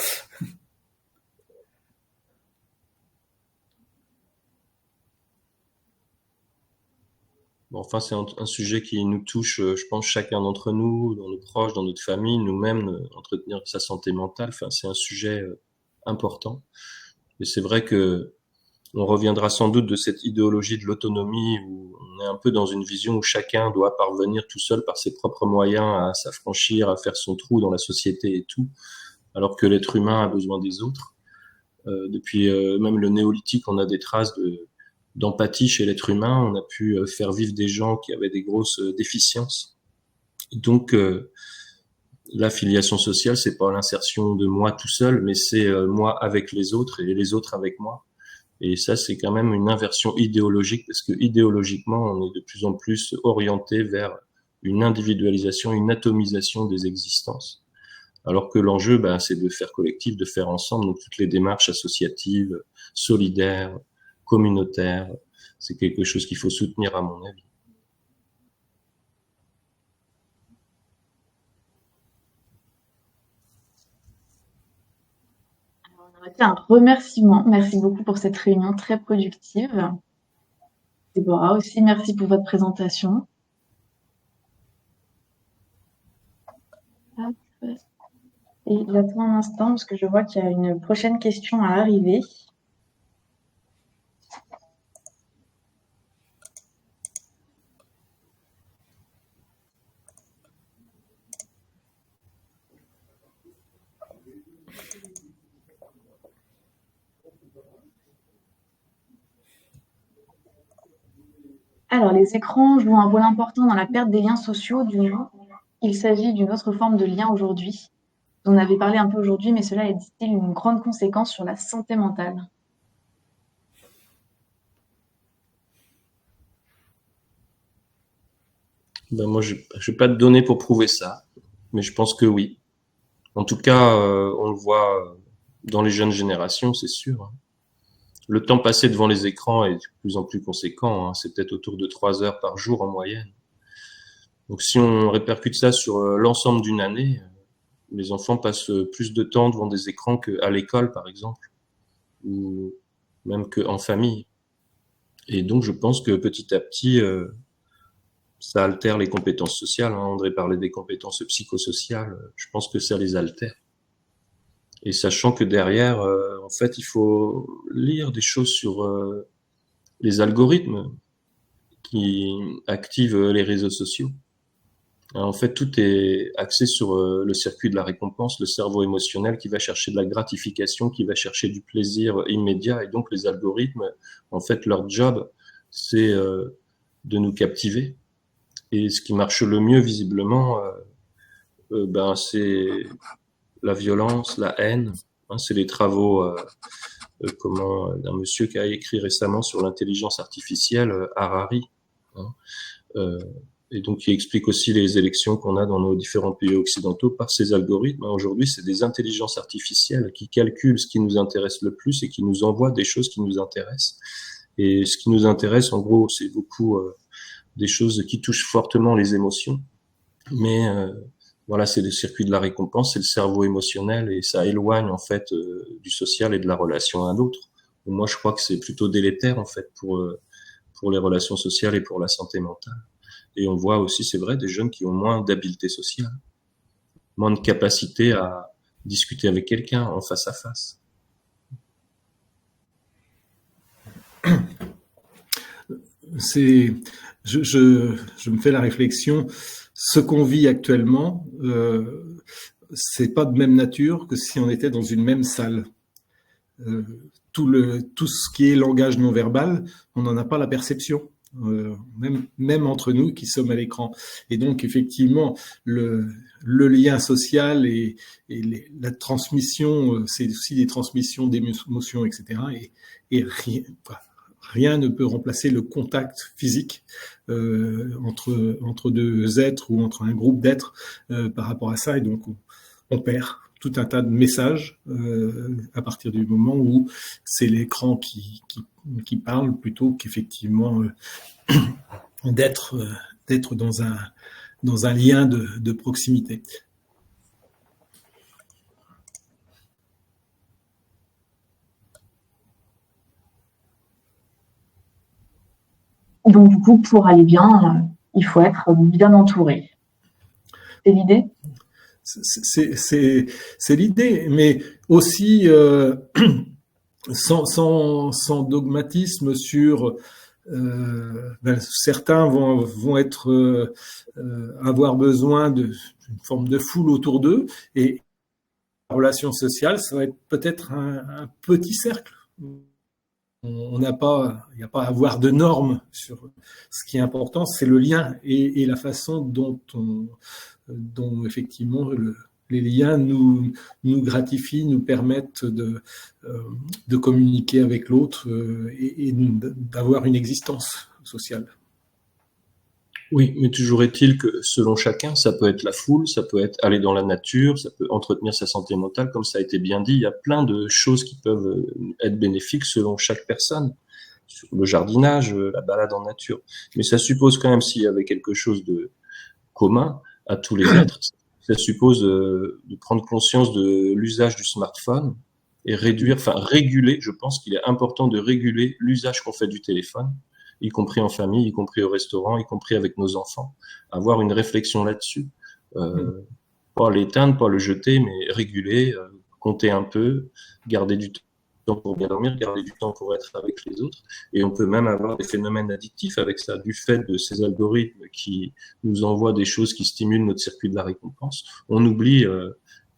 Speaker 3: Bon, enfin, c'est un sujet qui nous touche, je pense, chacun d'entre nous, dans nos proches, dans notre famille, nous-mêmes, entretenir sa santé mentale. Enfin, c'est un sujet important. Et c'est vrai que on reviendra sans doute de cette idéologie de l'autonomie où on est un peu dans une vision où chacun doit parvenir tout seul par ses propres moyens à s'affranchir, à faire son trou dans la société et tout, alors que l'être humain a besoin des autres. Depuis même le néolithique, on a des traces d'empathie chez l'être humain. On a pu faire vivre des gens qui avaient des grosses déficiences. Et donc, la filiation sociale, c'est pas l'insertion de moi tout seul, mais c'est moi avec les autres et les autres avec moi. Et ça, c'est quand même une inversion idéologique, parce que idéologiquement, on est de plus en plus orienté vers une individualisation, une atomisation des existences. Alors que l'enjeu, c'est de faire collectif, de faire ensemble. Donc toutes les démarches associatives, solidaires, communautaires, c'est quelque chose qu'il faut soutenir à mon avis.
Speaker 1: C'est un remerciement. Merci beaucoup pour cette réunion très productive. Déborah aussi, merci pour votre présentation. Hop. Et j'attends un instant parce que je vois qu'il y a une prochaine question à arriver. Alors, les écrans jouent un rôle important dans la perte des liens sociaux, du moins. Il s'agit d'une autre forme de lien aujourd'hui. Vous en avez parlé un peu aujourd'hui, mais cela est-il une grande conséquence sur la santé mentale?
Speaker 3: Moi, je n'ai pas de données pour prouver ça, mais je pense que oui. En tout cas, on le voit dans les jeunes générations, c'est sûr. Le temps passé devant les écrans est de plus en plus conséquent. C'est peut-être autour de 3 heures par jour en moyenne. Donc si on répercute ça sur l'ensemble d'une année, les enfants passent plus de temps devant des écrans qu'à l'école, par exemple, ou même qu'en famille. Et donc je pense que petit à petit, ça altère les compétences sociales. André parlait des compétences psychosociales. Je pense que ça les altère. Et sachant que derrière, en fait, il faut lire des choses sur les algorithmes qui activent les réseaux sociaux. En fait, tout est axé sur le circuit de la récompense, le cerveau émotionnel qui va chercher de la gratification, qui va chercher du plaisir immédiat. Et donc, les algorithmes, en fait, leur job, c'est de nous captiver. Et ce qui marche le mieux, visiblement, c'est la violence, la haine. C'est les travaux d'un monsieur qui a écrit récemment sur l'intelligence artificielle, Harari. Et donc qui explique aussi les élections qu'on a dans nos différents pays occidentaux par ces algorithmes. Aujourd'hui, c'est des intelligences artificielles qui calculent ce qui nous intéresse le plus et qui nous envoient des choses qui nous intéressent. Et ce qui nous intéresse, en gros, c'est beaucoup des choses qui touchent fortement les émotions. Mais voilà, c'est le circuit de la récompense, c'est le cerveau émotionnel et ça éloigne en fait du social et de la relation à l'autre. Moi, je crois que c'est plutôt délétère en fait pour les relations sociales et pour la santé mentale. Et on voit aussi, c'est vrai, des jeunes qui ont moins d'habileté sociale, moins de capacité à discuter avec quelqu'un en face à face.
Speaker 4: Je me fais la réflexion, ce qu'on vit actuellement, c'est pas de même nature que si on était dans une même salle. Tout ce qui est langage non verbal, on n'en a pas la perception. même entre nous qui sommes à l'écran. Et donc, effectivement, le lien social et la transmission, c'est aussi des transmissions d'émotions, etc. Et rien ne peut remplacer le contact physique entre deux êtres ou entre un groupe d'êtres par rapport à ça. Et donc, on perd tout un tas de messages à partir du moment où c'est l'écran qui parle plutôt qu'effectivement d'être dans un lien de proximité.
Speaker 1: Donc, du coup, pour aller bien, il faut être bien entouré. C'est l'idée?
Speaker 4: C'est l'idée, mais aussi sans dogmatisme sur certains vont être avoir besoin d'une forme de foule autour d'eux, et la relation sociale, ça va être peut-être un petit cercle. Il n'y a pas à avoir de normes sur ce qui est important, c'est le lien et la façon dont effectivement les liens nous gratifient, nous permettent de communiquer avec l'autre et d'avoir une existence sociale.
Speaker 3: Oui, mais toujours est-il que selon chacun, ça peut être la foule, ça peut être aller dans la nature, ça peut entretenir sa santé mentale, comme ça a été bien dit. Il y a plein de choses qui peuvent être bénéfiques selon chaque personne. Le jardinage, la balade en nature. Mais ça suppose quand même, s'il y avait quelque chose de commun à tous les êtres, ça suppose de prendre conscience de l'usage du smartphone et réguler. Je pense qu'il est important de réguler l'usage qu'on fait du téléphone, y compris en famille, y compris au restaurant, y compris avec nos enfants. Avoir une réflexion là-dessus. Pas l'éteindre, pas le jeter, mais réguler, compter un peu, garder du temps pour bien dormir, garder du temps pour être avec les autres. Et on peut même avoir des phénomènes addictifs avec ça, du fait de ces algorithmes qui nous envoient des choses qui stimulent notre circuit de la récompense. On oublie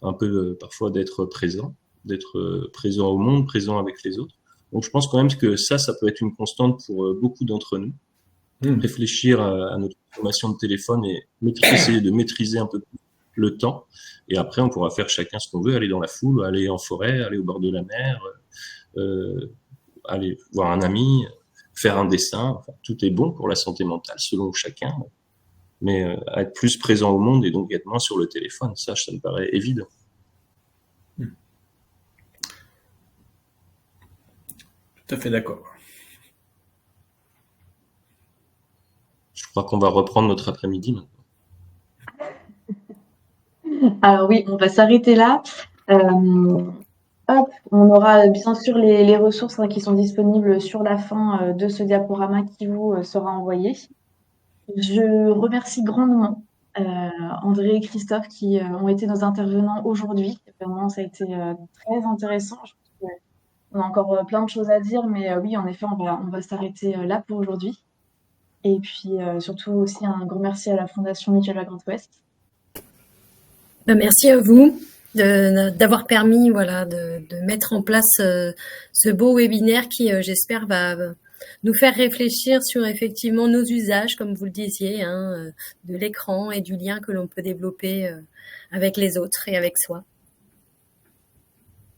Speaker 3: un peu parfois d'être présent au monde, présent avec les autres. Donc je pense quand même que ça peut être une constante pour beaucoup d'entre nous. Réfléchir à notre consommation de téléphone et essayer de maîtriser un peu le temps. Et après, on pourra faire chacun ce qu'on veut, aller dans la foule, aller en forêt, aller au bord de la mer, aller voir un ami, faire un dessin. Enfin, tout est bon pour la santé mentale, selon chacun. Mais être plus présent au monde et donc être moins sur le téléphone, ça me paraît évident.
Speaker 4: Tout à fait d'accord.
Speaker 3: Je crois qu'on va reprendre notre après-midi maintenant.
Speaker 1: Alors oui, on va s'arrêter là. On aura bien sûr les ressources qui sont disponibles sur la fin de ce diaporama qui vous sera envoyé. Je remercie grandement André et Christophe qui ont été nos intervenants aujourd'hui. Vraiment, ça a été très intéressant. Je pense qu'on a encore plein de choses à dire, mais oui, en effet, on va s'arrêter là pour aujourd'hui. Et puis surtout aussi un grand merci à la Fondation Michel Grand Ouest.
Speaker 2: Merci à vous d'avoir permis de mettre en place ce beau webinaire qui, j'espère, va nous faire réfléchir sur effectivement nos usages, comme vous le disiez, de l'écran et du lien que l'on peut développer avec les autres et avec soi.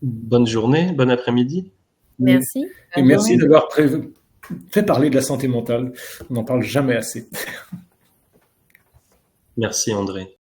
Speaker 3: Bonne journée, bon après-midi.
Speaker 2: Merci.
Speaker 4: Et merci d'avoir fait parler de la santé mentale. On n'en parle jamais assez.
Speaker 3: Merci André.